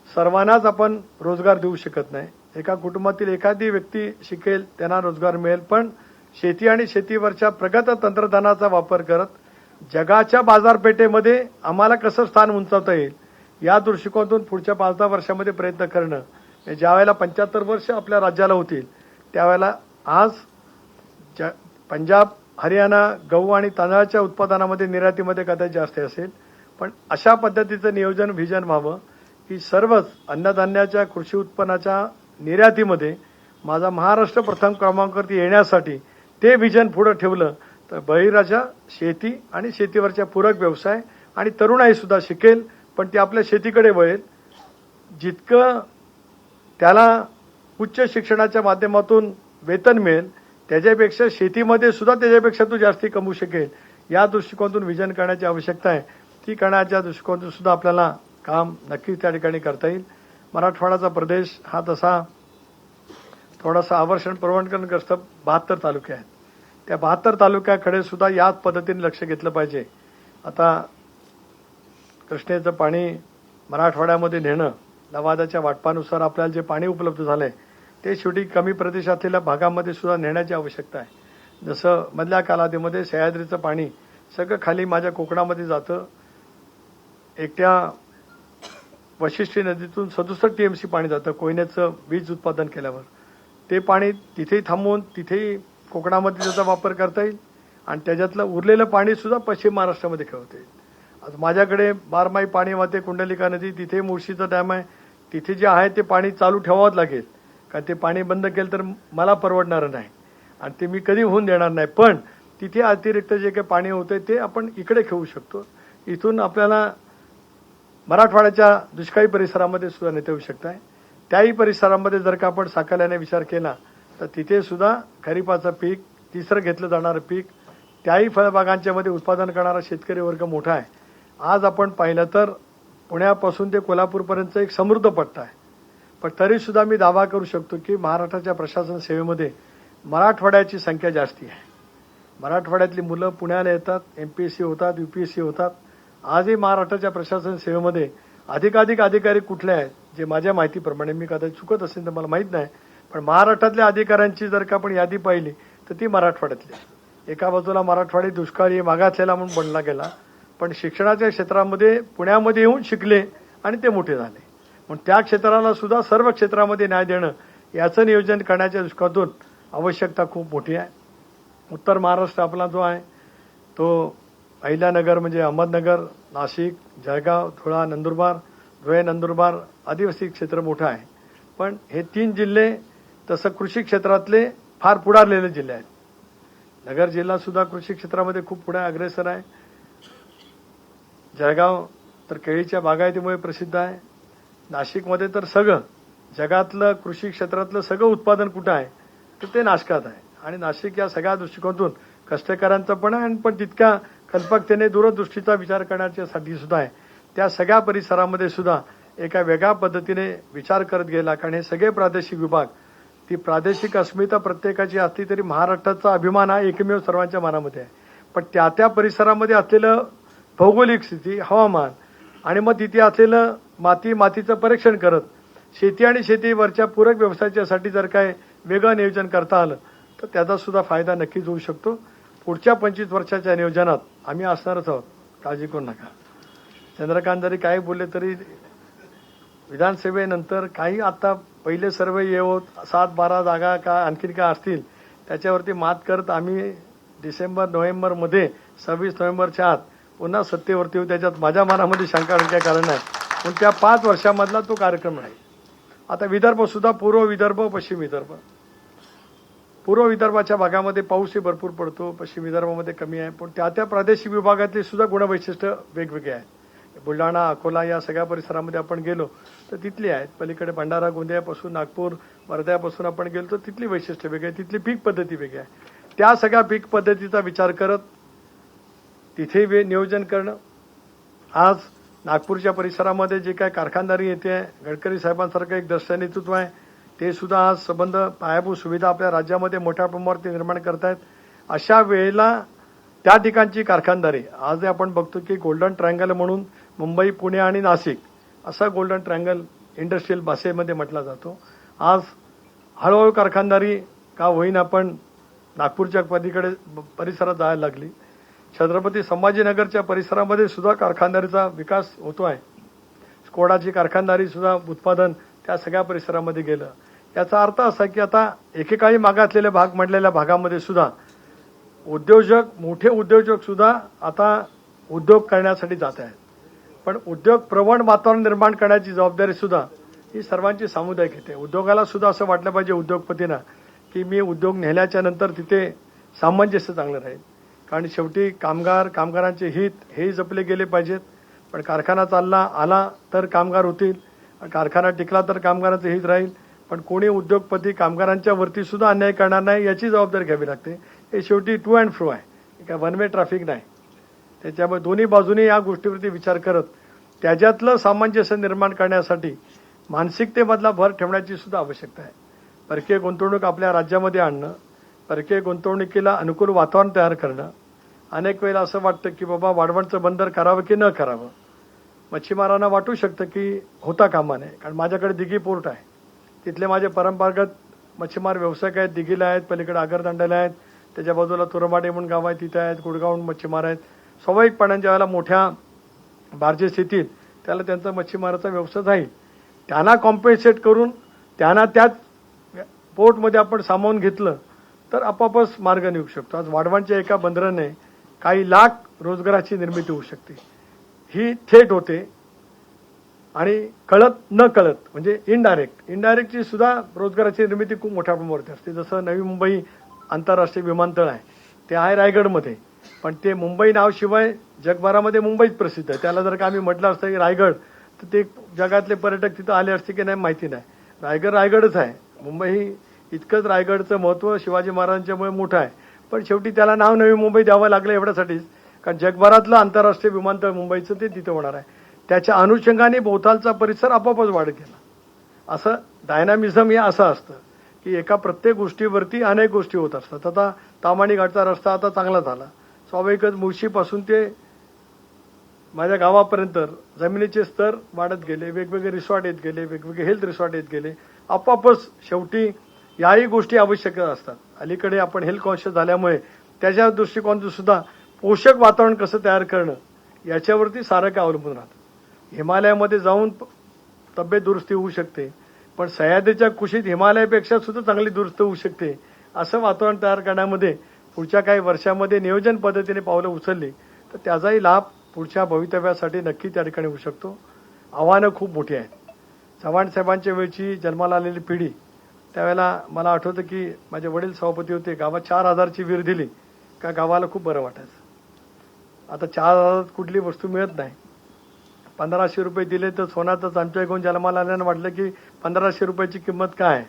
[SPEAKER 1] सर्वांनाच आपण रोजगार देऊ शकत नाही. एका कुटुंबातील एखादी व्यक्ती शिकेल, त्यांना रोजगार मिळेल, पण शेती आणि शेतीवरच्या प्रगत तंत्रज्ञानाचा वापर करत जगाच्या बाजारपेठेमध्ये आम्हाला कसं स्थान उंचावता येईल या दृष्टिकोनातून पुढच्या 5-10 वर्षामध्ये प्रयत्न करणं. ज्या वेळेला 75 वर्ष आपल्या राज्याला होतील त्यावेळेला आज पंजाब, हरियाणा गहू आणि तांदळाच्या उत्पादनामध्ये, निर्यातीमध्ये कदाचित जास्त असेल, पण अशा पद्धतीचं नियोजन, व्हिजन व्हावं की सर्वच अन्नधान्याच्या, कृषी उत्पन्नाच्या निर्यातीमध्ये माझा महाराष्ट्र प्रथम क्रमांकावरती येण्यासाठी ते व्हिजन पुढे ठेवलं तर बळीराजा शेती आणि शेतीवरच्या पूरक व्यवसाय आणि तरुणाई सुद्धा शिकेल, पण ती आपल्या शेतीकडे वळेल. जितकं त्याला उच्च शिक्षणाच्या माध्यमातून वेतन मिळेल त्याच्यापेक्षा शेतीमध्ये सुद्धा त्याच्यापेक्षा तो जास्ती कमवू शकेल. या दृष्टिकोनातून व्हिजन करण्याची आवश्यकता आहे. ती करण्याच्या दृष्टिकोनातून सुद्धा आपल्याला काम नक्कीच त्या ठिकाणी करता येईल. मराठवाड्याचा प्रदेश हा तसा थोडासा आवर्षण प्रवणग्रस्त 72 तालुके आहेत. त्या 72 तालुक्याकडे सुद्धा याच पद्धतीने लक्ष घेतलं पाहिजे. आता कृष्णेचं पाणी मराठवाड्यामध्ये नेणं, लवादाच्या वाटपानुसार आपल्याला जे पाणी उपलब्ध झालंय ते शेवटी कमी प्रदेश असलेल्या भागामध्ये सुद्धा नेण्याची आवश्यकता आहे. जसं मधल्या कालावधीमध्ये सह्याद्रीचं पाणी सगळं खाली माझ्या कोकणामध्ये जातं. एकट्या वशिष्ठी नदीतून 67 TMC पाणी जातं कोयनेचं वीज उत्पादन केल्यावर. ते पाणी तिथेही थांबवून तिथेही कोकणामध्ये त्याचा वापर करता येईल आणि त्याच्यातलं उरलेलं पाणी सुद्धा पश्चिम महाराष्ट्रामध्ये खेळवता येईल. आज माझ्याकडे बारमाही पाणी वाहते कुंडलिका नदी, तिथे मुळशीचा डॅम आहे. तिथे जे आहे ते पाणी चालू ठेवावंच लागेल, कारण ते पाणी बंद केलं तर मला परवडणार नाही आणि ते मी कधी होऊन देणार नाही. पण तिथे अतिरिक्त जे काही पाणी होतंय ते आपण इकडे खेळू शकतो. इथून आपल्याला मराठवाड्याच्या दुष्काळी परिसरामध्ये सुद्धा नेता येऊ शकत आहे. त्याही परिसरामध्ये जर का आपण साकल्याने विचार केला तर तिथे सुद्धा खरीपाचं पीक, तिसरं घेतलं जाणारं पीक, त्याही फळबागांच्या मध्ये उत्पादन करणारा शेतकरी वर्ग मोठा आहे. आज आपण पाहिलं तर पुण्यापासून ते कोल्हापूरपर्यंत एक समृद्ध पट्टा आहे. पण तरी सुद्धा मी दावा करू शकतो की महाराष्ट्राच्या प्रशासन सेवेमध्ये मराठवाड्याची संख्या जास्ती आहे. मराठवाड्यातली मुलं पुण्याला येतात, MPSC होतात, UPSC होतात. आजही महाराष्ट्राच्या प्रशासन सेवेमध्ये अधिकाधिक अधिकारी कुठले आहेत, जे माझ्या माहितीप्रमाणे, मी कदाचित चुकत असेल तर मला माहीत नाही, पण महाराष्ट्रातल्या अधिकाऱ्यांची जर का आपण यादी पाहिली तर ती मराठवाड्यातली. एका बाजूला मराठवाडी दुष्काळी मागासलेला म्हणून बनला गेला, पण शिक्षणाच्या क्षेत्रामध्ये पुण्यामध्ये येऊन शिकले आणि ते मोठे झाले. म्हणून त्या क्षेत्राला सुद्धा सर्व क्षेत्रामध्ये न्याय देणं याचं नियोजन करण्याच्या दृष्टिकोनातून आवश्यकता खूप मोठी आहे. उत्तर महाराष्ट्र आपला जो आहे तो अहिल्यानगर म्हणजे अहमदनगर, नाशिक, जळगाव, धुळा, नंदुरबार, धुळे, नंदुरबार आदिवासी क्षेत्र मोठं आहे. पण हे 3 जिल्हे तसं कृषी क्षेत्रातले फार पुढारलेले जिल्हे आहेत. नगर जिल्हा सुद्धा कृषी क्षेत्रामध्ये खूप पुढे अग्रेसर आहे. जळगाव तर केळीच्या बागायतीमुळे प्रसिद्ध आहे. नाशिकमध्ये तर सगळं जगातलं कृषी क्षेत्रातलं सगळं उत्पादन कुठं आहे तर ते नाशकात आहे. आणि नाशिक या सगळ्या दृष्टिकोनातून कष्टकऱ्यांचं पण आहे पण तितक्या कल्पकतेने दूरदृष्टीचा विचार करण्याच्यासाठी सुद्धा आहे. त्या सगळ्या परिसरामध्ये सुद्धा एका वेगळ्या पद्धतीने विचार करत गेला. कारण हे सगळे प्रादेशिक विभाग ती प्रादेशिक अस्मिता प्रत्येकाची असली तरी महाराष्ट्राचा अभिमान हा एकमेव सर्वांच्या मनामध्ये आहे. पण त्या त्या परिसरामध्ये असलेलं भौगोलिक स्थिती, हवामान आणि मग तिथे असलेलं मातीचं परीक्षण करत शेती आणि शेतीवरच्या पूरक व्यवसायासाठी जर काय वेगळं नियोजन करता आलं तर त्याचा सुद्धा फायदा नक्कीच होऊ शकतो. पुढच्या 25 वर्षाच्या नियोजनात आम्ही असणारच आहोत, काळजी करू नका. चंद्रकांत जरी काही बोलले तरी विधानसभेनंतर काही आता पहिले सर्वे येवत 7-12 जागा का आणखीन काय असतील त्याच्यावरती मात करत आम्ही डिसेंबर-नोव्हेंबरमध्ये 26 नोव्हेंबरच्या आत पुन्हा सत्तेवरती येऊ. त्याच्यात माझ्या मनामध्ये शंका काय कारण नाही. पण त्या 5 वर्षामधला तो कार्यक्रम नाही. आता विदर्भ सुद्धा पूर्व विदर्भ, पश्चिम विदर्भ. पूर्व विदर्भाच्या भागामध्ये पाऊसही भरपूर पडतो, पश्चिम विदर्भामध्ये कमी आहे. पण त्या त्या प्रादेशिक विभागातली सुद्धा गुणवैशिष्ट्य वेगवेगळे आहेत. बुलढाणा, अकोला या सगळ्या परिसरामध्ये आपण गेलो तर तिथली आहेत. पलीकडे भंडारा, गोंदियापासून नागपूर, वर्ध्यापासून आपण गेलो तर तिथली वैशिष्ट्य वेगळी आहे, तिथली पीक पद्धती वेगळी आहे. त्या सगळ्या पीक पद्धतीचा विचार करत तिथे नियोजन करणं. आज नागपूरच्या परिसरामध्ये जे काय कारखानदारी येते, गडकरी साहेबांसारखं एक दर्शनी नेतृत्व आहे, ते सुद्धा आज संबंध पायाभूत सुविधा आपल्या राज्यामध्ये मोठ्या प्रमाणावर निर्माण करतायत. अशा वेळेला त्या ठिकाणची कारखानदारी आज आपण बघतो की गोल्डन ट्रायंगल म्हणून मुंबई, पुणे आणि नाशिक असा गोल्डन ट्रायंगल इंडस्ट्रियल भाषेमध्ये म्हटला जातो. आज हळूहळू कारखानदारी का होईना पण नागपूरच्या पलीकडे परिसरात जायला लागली. छत्रपती संभाजीनगरच्या परिसरामध्ये सुद्धा कारखानदारीचा विकास होतो आहे. स्कोडाची कारखानदारी सुद्धा उत्पादन त्या सगळ्या परिसरामध्ये गेलं. याचा अर्थ असा की आता एकेकाळी मागासलेले भाग म्हटलेल्या भागामध्ये सुद्धा उद्योजक, मोठे उद्योजक सुद्धा आता उद्योग करण्यासाठी जात आहेत. पण उद्योग प्रवण वातावरण निर्माण करण्याची जबाबदारी सुद्धा ही सर्वांची सामुदायिक येते. उद्योगाला सुद्धा असं वाटलं पाहिजे उद्योगपतींना की मी उद्योग नेल्याच्या नंतर तिथे सामंजस्य चांगलं राहील. कारण शेवटी कामगारांचे हित हेही जपले गेले पाहिजेत. पण कारखाना आला तर कामगार होतील, कारखाना टिकला तर कामगारांचं हित राहील. पण कोणी उद्योगपती कामगारांच्या वरती सुद्धा अन्याय करणार नाही याची जबाबदारी घ्यावी लागते. हे शेवटी टू अँड फ्रो आहे, काय वन वे ट्रॅफिक नाही. त्याच्यामुळे दोन्ही बाजूनी या गोष्टीवरती विचार करत त्याच्यातलं सामंजस्य निर्माण करण्यासाठी मानसिकतेमधला भर ठेवण्याची सुद्धा आवश्यकता आहे. परकीय गुंतवणूक आपल्या राज्यामध्ये आणणं, परकीय गुंतवणुकीला अनुकूल वातावरण तयार करणं. अनेक वेळेला असं वाटतं की बाबा वाढवणचं बंदर करावं की न करावं. मच्छीमारांना वाटू शकतं की होता कामा नये. कारण माझ्याकडे दिघी पोर्ट आहे, तिथले माझे परंपरागत मच्छीमार व्यावसायिक आहेत, दिघीला आहेत, पलीकडे आगरदांड्याला आहेत, त्याच्या बाजूला तुरमाडे म्हणून गाव आहे तिथे आहेत, गुडगाव मच्छीमार आहेत. स्वाभाविकपणे ज्यावेळेला मोठ्या बार्जेस येतील त्याला त्यांचा मच्छीमाराचा व्यवसाय जाईल. त्यांना कॉम्पेन्सेट करून त्यांना त्याच पोर्टमध्ये आपण सामावून घेतलं तर आपोआपच मार्ग निघू शकतो. आज वाढवणच्या एका बंदराने काही लाख रोजगाराची निर्मिती होऊ शकते. ही थेट होते आणि कळत न कळत म्हणजे इनडायरेक्टची सुद्धा रोजगाराची निर्मिती खूप मोठ्या प्रमाणावर असते. जसं नवी मुंबई आंतरराष्ट्रीय विमानतळ आहे, ते आहे रायगडमध्ये. पण ते मुंबई नावशिवाय जगभरामध्ये मुंबईच प्रसिद्ध आहे. त्याला जर का आम्ही म्हटलं असतं की रायगड तर ते जगातले पर्यटक तिथं आले असते की नाही माहिती नाही. रायगडच आहे. मुंबई ही इतकंच रायगडचं महत्त्व शिवाजी महाराजांच्यामुळे मोठं आहे. पण शेवटी त्याला नाव नवी मुंबई द्यावं लागलं एवढ्यासाठीच कारण जगभरातलं आंतरराष्ट्रीय विमानतळ मुंबईचं ते तिथं होणार आहे. त्याच्या अनुषंगाने भोवतालचा परिसर आपोआपच वाढत गेला. असं डायनामिझम हे असं असतं की एका प्रत्येक गोष्टीवरती अनेक गोष्टी होत असतात. आता तामाणी घाटचा रस्ता आता चांगला झाला. स्वाभाविकच मुळशीपासून ते माझ्या गावापर्यंत जमिनीचे स्तर वाढत गेले, वेगवेगळे रिसॉर्ट येत गेले, वेगवेगळे हेल्थ रिसॉर्ट येत गेले. आपोआपच शेवटी याही गोष्टी आवश्यक असतात. अलीकडे आपण हेल्थ कॉन्शियस झाल्यामुळे त्याच्या दृष्टिकोनातून सुद्धा पोषक वातावरण कसं तयार करणं याच्यावरती सारं काय अवलंबून राहतं. हिमालयामध्ये जाऊन तब्येत दुरुस्ती होऊ शकते, पण सह्याद्रीच्या कुशीत हिमालयापेक्षा सुद्धा चांगली दुरुस्त होऊ शकते. असं वातावरण तयार करण्यामध्ये पुढच्या काही वर्षामध्ये नियोजन पद्धतीने पावलं उचलली तर त्याचाही लाभ पुढच्या भवितव्यासाठी नक्की त्या ठिकाणी होऊ शकतो. आव्हानं खूप मोठी आहेत. चव्हाण साहेबांच्या वेळची जन्माला आलेली पिढी, त्यावेळेला मला आठवतं की माझे वडील सभापती होते. गावात 4,000ची वीर दिली का गावाला खूप बरं वाटायचं. आता 4,000 कुठली वस्तू मिळत नाही. 1,500 रुपये दिले तर सोन्यातच आमच्या घेऊन जन्माला आल्यानं वाटलं की 1,500 रुपयाची किंमत काय आहे.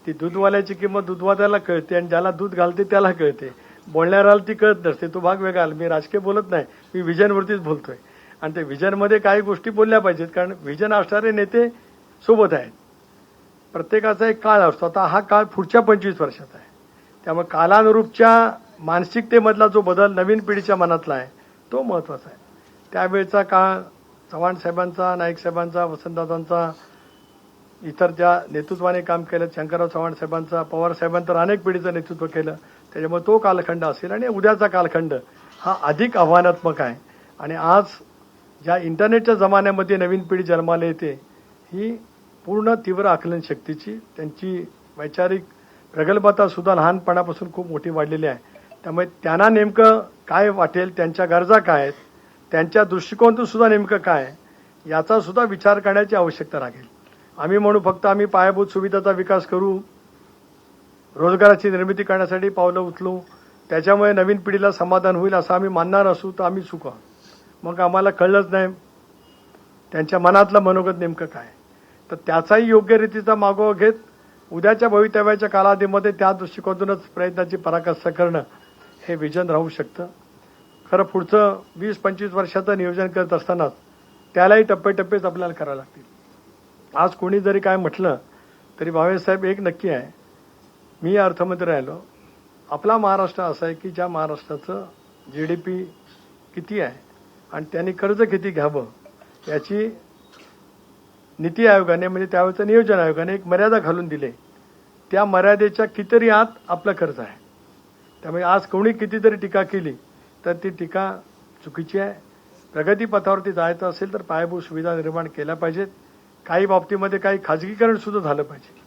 [SPEAKER 1] ती दूधवाल्याची किंमत दूधवाल्याला कळते आणि ज्याला दूध घालते त्याला कळते. बोलणाऱ्याला ती कळत नसते. तो भाग वेगळा. मी राजकीय बोलत नाही, मी व्हिजनवरतीच बोलतोय. आणि ते व्हिजनमध्ये काही गोष्टी बोलल्या पाहिजेत, कारण व्हिजन असणारे नेते सोबत आहेत. प्रत्येकाचा एक काळ असतो. आता हा काळ पुढच्या 25 वर्षाचा आहे. त्यामुळे कालानुरूपच्या मानसिकतेमधला जो बदल नवीन पिढीच्या मनातला आहे तो महत्वाचा आहे. त्यावेळेचा काळ चव्हाण साहेबांचा, नाईक साहेबांचा, वसंतदादांचा, इतर ज्या नेतृत्वाने काम केलं, शंकरराव चव्हाण साहेबांचा, पवार साहेबांनी तर अनेक पिढीचं नेतृत्व केलं. त्याच्यामुळे तो कालखंड असेल. आणि उद्याचा कालखंड हा अधिक आव्हानात्मक आहे. आणि आज ज्या इंटरनेटच्या जमान्यामध्ये नवीन पिढी जन्माला येते, ही पूर्ण तीव्र आकलन शक्तीची, त्यांची वैचारिक प्रगल्भता सुद्धा लहानपणापासून खूप मोठी वाढलेली आहे. त्यामुळे त्यांना नेमकं काय वाटेल, त्यांच्या गरजा काय आहेत, त्यांच्या दृष्टिकोनातून सुद्धा नेमकं काय याचा सुद्धा विचार करण्याची आवश्यकता लागेल. आम्ही म्हणू फक्त आम्ही पायाभूत सुविधाचा विकास करू, रोजगाराची निर्मिती करण्यासाठी पावलं उचलू, त्याच्यामुळे नवीन पिढीला समाधान होईल असं आम्ही मानणार असू तर आम्ही चुका. मग आम्हाला कळलंच नाही त्यांच्या मनातलं मनोगत नेमकं काय. तर त्याचाही योग्य रीतीचा मागोवा घेत उद्याच्या भवितव्याच्या कालावधीमध्ये त्या दृष्टिकोनातूनच प्रयत्नाची पराकाष्ठा करणं हे विजन राहू शकतं. खरं पुढचं 20-25 वर्षाचं नियोजन करत असतानाच त्यालाही टप्पेटप्पेच आपल्याला करावं लागतील. आज कोणी जरी काय म्हटलं तरी भावेसाहेब एक नक्की आहे, मी अर्थमंत्री राहिलो, आपला महाराष्ट्र असा आहे की ज्या महाराष्ट्राचं GDP किती आहे आणि त्यांनी कर्ज किती घ्यावं याची नीती आयोगाने, म्हणजे त्यावेळेचं नियोजन आयोगाने एक मर्यादा घालून दिली. त्या मर्यादेच्या कितीतरी आत आपलं कर्ज आहे. त्यामुळे आज कोणी कितीतरी टीका केली तर ती टीका चुकीची आहे. प्रगतीपथावरती जायचं असेल तर पायाभूत सुविधा निर्माण केल्या पाहिजेत. काही बाबतीमध्ये काही खाजगीकरण सुद्धा झालं पाहिजे.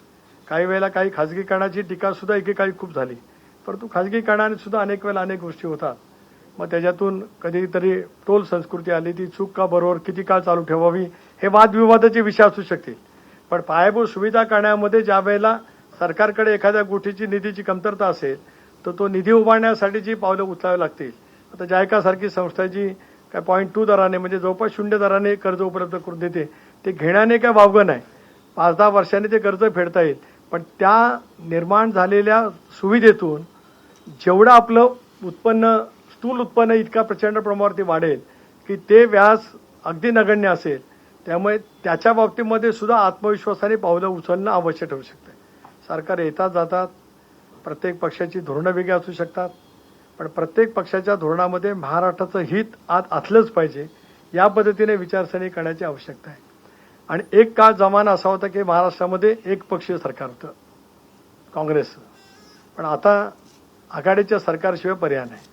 [SPEAKER 1] काही वेळेला काही खाजगीकरणाची टीका सुद्धा एकेकाळी खूप झाली, परंतु खाजगीकरणाने सुद्धा अनेक वेळेला अनेक गोष्टी होतात. मग त्याच्यातून कधीतरी टोल संस्कृती आली, ती चूक का बरोबर, किती काळ चालू ठेवावी, हे वादविवादाचे विषय असू शकतील. पण पायाभूत सुविधा करण्यामध्ये ज्या वेळेला सरकारकडे एखाद्या गोष्टीची निधीची कमतरता असेल तर तो निधी उभारण्यासाठी जी पावलं उचलावी लागतील. आता जायकासारखी संस्था जी काय 0.2 दराने, म्हणजे जवळपास 0 दराने कर्ज उपलब्ध करून देते, ते घेण्याने काय वावगं नाही. 5-10 वर्षांनी ते कर्ज फेडता येईल. पण त्या निर्माण झालेल्या सुविधेतून जेवढं आपलं उत्पन्न, स्थूल उत्पन्न इतका प्रचंड प्रमाणावरती वाढेल की ते व्याज अगदी नगण्य असेल. त्यामुळे त्याच्या बाबतीमध्ये सुद्धा आत्मविश्वासाने पावलं उचलणं आवश्यक ठरू शकतं. सरकार येतात जातात, प्रत्येक पक्षाची धोरणं वेगळी असू शकतात, पण प्रत्येक पक्षाच्या धोरणामध्ये महाराष्ट्राचं हित आत असलंच पाहिजे, या पद्धतीने विचारसरणी करण्याची आवश्यकता आहे. आणि एक काळ जमाना असा होता की महाराष्ट्रामध्ये एक पक्षीय सरकार होतं, काँग्रेसचं. पण आता आघाडीच्या सरकारशिवाय पर्याय नाही.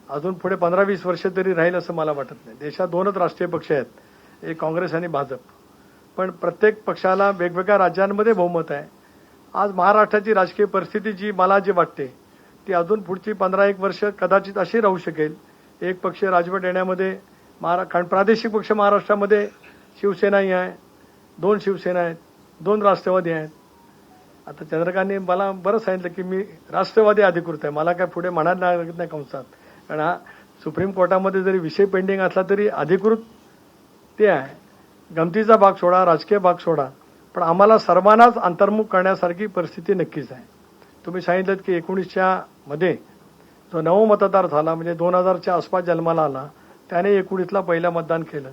[SPEAKER 1] अजून पुढे 15-20 वर्ष तरी राहील असं मला वाटत नाही. देशात 2च राष्ट्रीय पक्ष आहेत, एक काँग्रेस आणि भाजप. पण प्रत्येक पक्षाला वेगवेगळ्या राज्यांमध्ये बहुमत आहे. आज महाराष्ट्राची राजकीय परिस्थिती जी मला जी वाटते ती अजून पुढची 15-1 वर्ष कदाचित अशी राहू शकेल. एक पक्ष राजवट येण्यामध्ये, कारण प्रादेशिक पक्ष महाराष्ट्रामध्ये शिवसेनाही आहे, 2 शिवसेना आहेत, 2 राष्ट्रवादी आहेत. आता चंद्रकांतनी मला बरं सांगितलं की मी राष्ट्रवादी अधिकृत आहे, मला काय पुढे म्हणायला लागत नाही कंसात. कारण हा सुप्रीम कोर्टामध्ये जरी विषय पेंडिंग असला तरी अधिकृत ते आहे. गमतीचा भाग सोडा, राजकीय भाग सोडा, पण आम्हाला सर्वांनाच अंतर्मुख करण्यासारखी परिस्थिती नक्कीच आहे. तुम्ही सांगितलं की 1900 मध्ये जो नवमतदार झाला, म्हणजे 2000च्या आसपास जन्माला आला, त्याने 19ला पहिलं मतदान केलं.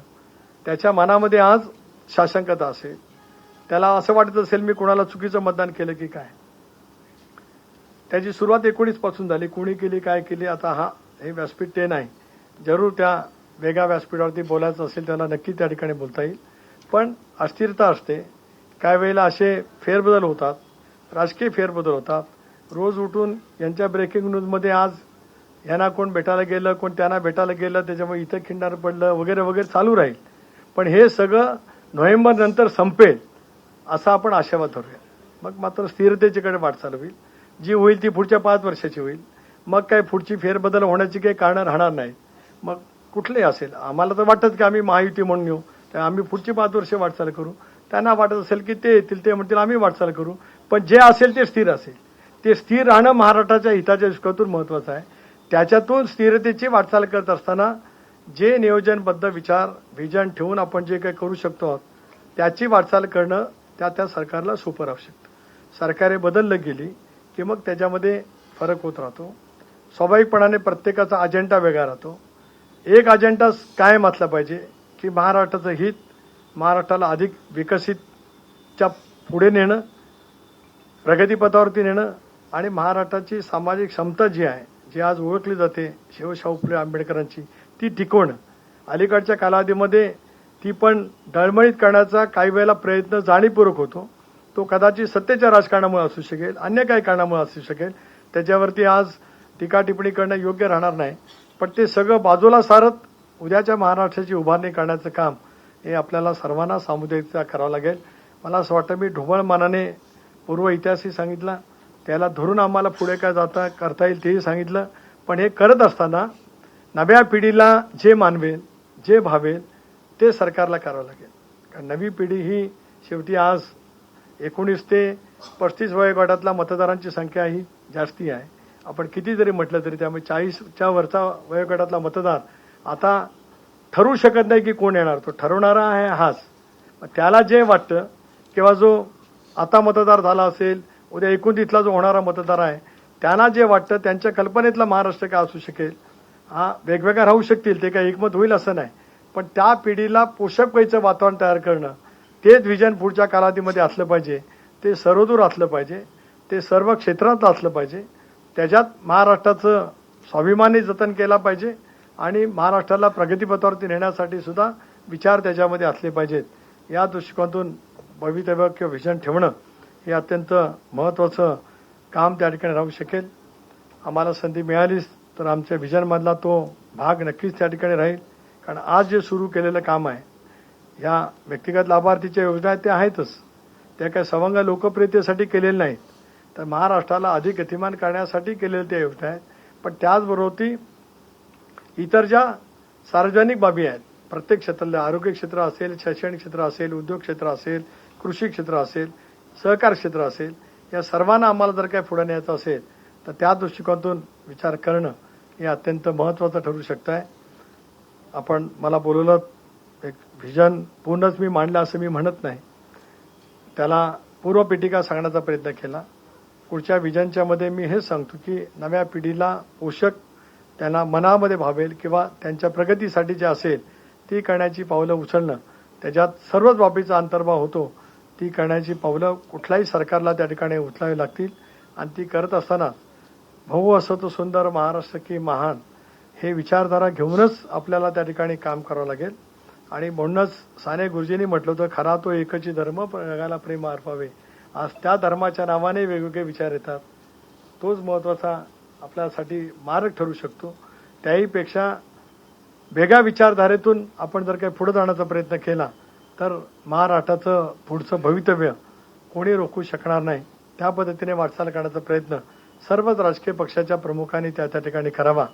[SPEAKER 1] त्याच्या मनामध्ये आज साशंकता असेल, त्याला असं वाटत असेल मी कोणाला चुकीचं मतदान केलं की काय. त्याची सुरुवात 19 पासून झाली. कोणी केली, काय केली, आता हे व्यासपीठ ते नाही. जरूर त्या वेगळ्या व्यासपीठावरती बोलायचं असेल त्याला नक्की त्या ठिकाणी बोलता येईल. पण अस्थिरता असते, काही वेळेला असे फेरबदल होतात, राजकीय फेरबदल होतात. रोज उठून यांच्या ब्रेकिंग न्यूजमध्ये आज यांना कोण भेटायला गेलं, कोण त्यांना भेटायला गेलं, त्याच्यामुळे इथं खिंडार पडलं वगैरे वगैरे चालू राहील. पण हे सगळं नोव्हेंबर नंतर संपेल असा आपण आशावाद धरूया. मग मात्र स्थिरतेच्याकडे वाटचाल होईल. जी होईल ती पुढच्या 5 वर्षाची होईल. मग काय पुढची फेरबदल होण्याची काही कारणं राहणार नाही. मग कुठलेही असेल, आम्हाला तर वाटत की आम्ही महायुती म्हणून येऊ, तर आम्ही पुढची 5 वर्ष वाटचाल करू. त्यांना वाटत असेल की ते येतील, ते म्हणतील आम्ही वाटचाल करू. पण जे असेल ते स्थिर असेल. ते स्थिर राहणं महाराष्ट्राच्या हिताच्या दृष्टीकोनातून महत्वाचं आहे. त्याच्यातून स्थिरतेची वाटचाल करत असताना जे नियोजनबद्ध विचार व्हिजन ठेवून आपण जे काही करू शकतो आहोत त्याची वाटचाल करणं त्या सरकारला सोपं राहू शकतं. सरकारे बदललं गेली की मग त्याच्यामध्ये फरक होत राहतो. स्वाभाविकपणाने प्रत्येकाचा अजेंडा वेगळा राहतो. एक अजेंडा कायम असला पाहिजे की महाराष्ट्राचं हित, महाराष्ट्राला अधिक विकसितच्या पुढे नेणं, प्रगतीपथावरती नेणं आणि महाराष्ट्राची सामाजिक क्षमता जी आहे, जी आज ओळखली जाते शिवशाहू फुले आंबेडकरांची, ती टिकवणं. अलीकडच्या कालावधीमध्ये ती पण डळमळीत करण्याचा काही वेळेला प्रयत्न जाणीवपूर्वक होतो. तो कदाचित सत्तेच्या राजकारणामुळे असू शकेल, अन्य काही कारणामुळे असू शकेल. त्याच्यावरती आज टीका टिप्पणी करणं योग्य राहणार नाही. पण ते सगळं बाजूला सारत उद्याच्या महाराष्ट्राची उभारणी करण्याचं काम हे आपल्याला सर्वांना सामुदायिकता करावं लागेल. मला असं वाटतं मी ढोबळ मानाने पूर्व इतिहासही सांगितला, त्याला धरून आम्हाला पुढे काय करता येईल तेही सांगितलं. पण हे करत असताना नव्या पिढीला जे मानवेल, जे भावेल ते सरकारला करावं लागेल. कारण नवी पिढी ही शेवटी आज 19 ते 35 वयोगटातल्या मतदारांची संख्या ही जास्ती आहे. आपण किती जरी म्हटलं तरी त्यामुळे 40च्या वरचा वयोगटातला मतदार आता ठरवू शकत नाही की कोण येणार. तो ठरवणारा आहे हाच. त्याला जे वाटतं किंवा जो आता मतदार झाला असेल, उद्या 29ला जो होणारा मतदार आहे, त्यांना जे वाटतं त्यांच्या कल्पनेतला महाराष्ट्र काय असू शकेल, हा वेगवेगळ्या राहू शकतील, ते काही एकमत होईल असं नाही. पण त्या पिढीला पोषक व्हायचं वातावरण तयार करणं, तेच विजन पुढच्या कालावधीमध्ये असलं पाहिजे. ते सर्वदूर असलं पाहिजे, ते सर्व क्षेत्रात असलं पाहिजे. त्याच्यात महाराष्ट्राचं स्वाभिमानी जतन केला पाहिजे आणि महाराष्ट्राला प्रगतीपथावरती नेण्यासाठी सुद्धा विचार त्याच्यामध्ये असले पाहिजेत. या दृष्टिकोनातून भवितव्य किंवा विजन ठेवणं हे अत्यंत महत्त्वाचं काम त्या ठिकाणी राहू शकेल. आम्हाला संधी मिळालीच तर आमच्या विजनमधला तो भाग नक्कीच त्या ठिकाणी राहील. कारण आज जे सुरू केलेलं काम आहे, ह्या व्यक्तिगत लाभार्थीच्या योजना आहेत त्या आहेतच, त्या काही सवंग लोकप्रियतेसाठी केलेल्या नाहीत, तर महाराष्ट्राला अधिक गतिमान करण्यासाठी केलेल्या त्या योजना आहेत. पण त्याचबरोबर ती इतर ज्या सार्वजनिक बाबी आहेत, प्रत्येक क्षेत्रातल्या आरोग्य क्षेत्र असेल, शैक्षणिक क्षेत्र असेल, उद्योग क्षेत्र असेल, कृषी क्षेत्र असेल, सहकार क्षेत्र असेल, या सर्वांना आम्हाला जर काही पुढे न्यायचं असेल तर त्या दृष्टिकोनातून विचार करणं हे अत्यंत महत्त्वाचं ठरू शकतं आहे. आपण मला बोलवलं, एक व्हिजन पूर्णच मी मांडलं असं मी म्हणत नाही, त्याला पूर्वपीठिका सांगण्याचा प्रयत्न केला. पुढच्या व्हिजनच्या मध्ये मी हेच सांगतो की नव्या पिढीला पोषक त्यांना मनामध्ये भावेल किंवा त्यांच्या प्रगतीसाठी जे असेल ती करण्याची पावलं उचलणं, त्याच्यात सर्वच बाबीचा अंतर्भाव होतो. ती करण्याची पावलं कुठल्याही सरकारला त्या ठिकाणी उचलावी लागतील आणि ती करत असताना भाऊ असं तो सुंदर महाराष्ट्र की महान हे विचारधारा घेऊनच आपल्याला त्या ठिकाणी काम करावं लागेल. आणि म्हणूनच साने गुरुजींनी म्हटलं होतं, खरा तो एकची धर्म जगाला प्रेम अर्पावे. आज त्या धर्माच्या नावाने वेगवेगळे विचार येतात, तोच महत्त्वाचा आपल्यासाठी मार्ग ठरू शकतो. त्याहीपेक्षा वेगळ्या विचारधारेतून आपण जर काही पुढे जाण्याचा प्रयत्न केला तर महाराष्ट्राचं पुढचं भवितव्य कोणी रोखू शकणार नाही. त्या पद्धतीने वाटचाल करण्याचा प्रयत्न सर्वच राजकीय पक्षाच्या प्रमुखांनी त्या ठिकाणी करावा.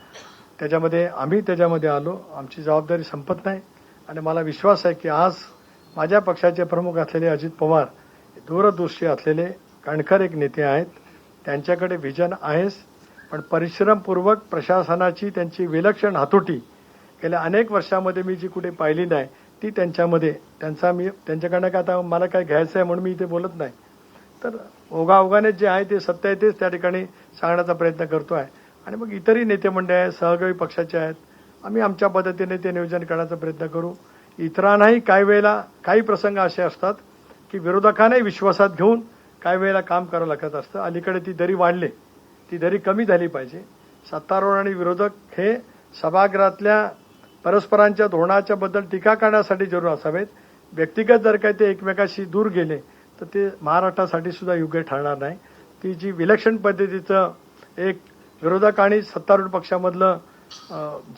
[SPEAKER 1] त्याच्यामध्ये आम्ही त्याच्यामध्ये आलो, आमची जबाबदारी संपत नाही. आणि मला विश्वास आहे की आज माझ्या पक्षाचे प्रमुख असलेले अजित पवार दूरदृष्टी असलेले कणखर एक नेते आहेत. त्यांच्याकडे व्हिजन आहेच, पण परिश्रमपूर्वक प्रशासनाची त्यांची विलक्षण हातोटी गेल्या अनेक वर्षामध्ये मी जी कुठे पाहिली नाही ती त्यांच्यामध्ये, मी त्यांच्याकडनं काय आता मला काय घ्यायचं आहे म्हणून मी इथे बोलत नाही, तर ओघाओघाने जे आहे ते सत्य आहे तेच त्या ठिकाणी सांगण्याचा प्रयत्न करतो आहे. आणि मग इतरही नेते मंडळी आहेत, सहयोगी पक्षाचे आहेत, आम्ही आमच्या पद्धतीने ते नियोजन करण्याचा प्रयत्न करू. इतरांनाही काही वेळेला काही प्रसंग असे असतात की विरोधकांनाही विश्वासात घेऊन काही वेळेला काम करावं लागत असतं. अलीकडे ती दरी वाढली, ती दरी कमी झाली पाहिजे. सत्तारूढ आणि विरोधक हे सभागृहातल्या परस्परांच्या धोरणाच्या बद्दल टीका करण्यासाठी जरूर असावेत. व्यक्तिगत जर काही ते एकमेकाशी दूर गेले तर ते महाराष्ट्रासाठी सुद्धा योग्य ठरणार नाही. ती जी विलक्षण पद्धतीचं एक विरोधक आणि सत्तारूढ पक्षामधलं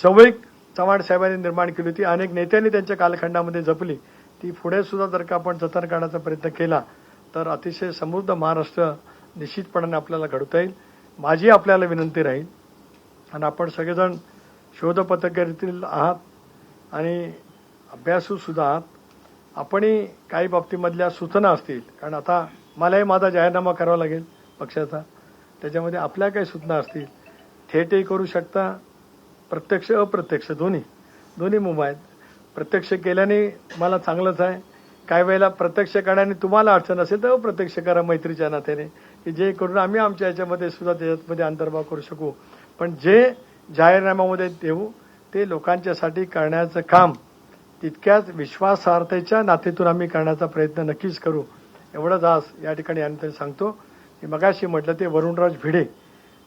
[SPEAKER 1] जवळीक चव्हाण साहेबांनी निर्माण केली होती, अनेक नेत्यांनी त्यांच्या कालखंडामध्ये जपली, ती पुढे सुद्धा जर का आपण जतन करण्याचा प्रयत्न केला तर अतिशय समृद्ध महाराष्ट्र निश्चितपणाने आपल्याला घडवता येईल. माझी आपल्याला विनंती राहील, आणि आपण सगळेजण शोधपथकातील आहात आणि अभ्यासू सुद्धा आहात, आपणही काही बाबतीमधल्या सूचना असतील, कारण आता मलाही माझा जाहीरनामा करावा लागेल पक्षाचा, त्याच्यामध्ये आपल्या काही सूचना असतील थेटही करू शकता, प्रत्यक्ष अप्रत्यक्ष दोन्ही मुभा आहेत. प्रत्यक्ष केल्याने मला चांगलंच आहे, काही वेळेला प्रत्यक्ष करण्याने तुम्हाला अडचण असेल तर अप्रत्यक्ष करा मैत्रीच्या नात्याने, की जे करून आम्ही आमच्या याच्यामध्ये सुद्धा त्याच्यामध्ये अंतर्भाव करू शकू. पण जे जाहीरनाम्यामध्ये देऊ ते लोकांच्यासाठी करण्याचं काम तितक्याच विश्वासार्हतेच्या नात्यातून आम्ही करण्याचा प्रयत्न नक्कीच करू. एवढंच आज या ठिकाणी यानंतर सांगतो की मगाशी म्हटलं ते वरुणराज भिडे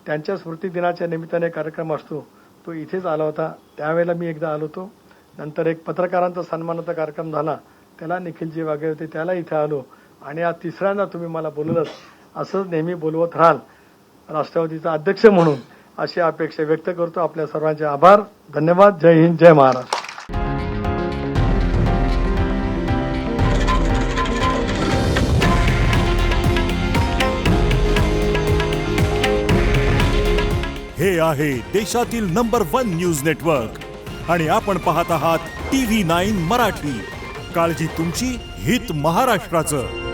[SPEAKER 1] त्यांच्या स्मृतिदिनाच्या निमित्ताने कार्यक्रम असतो, तो इथेच आला होता. त्यावेळेला मी एकदा आलो होतो. नंतर एक पत्रकारांचा सन्मानाचा कार्यक्रम झाला, त्याला निखिलजी वागे होते, त्याला इथे आलो, आणि आज तिसऱ्यांदा तुम्ही मला बोलवलंच. असंच नेहमी बोलवत राहाल राष्ट्रवादीचा अध्यक्ष म्हणून, अशी अपेक्षा व्यक्त करतो. आपल्या सर्वांचे आभार, धन्यवाद. जय हिंद, जय महाराष्ट्र.
[SPEAKER 2] हे आहे देशातील नंबर 1 न्यूज नेटवर्क आणि आपण पाहत आहात TV9 मराठी. काळजी तुमची, हित महाराष्ट्राचं.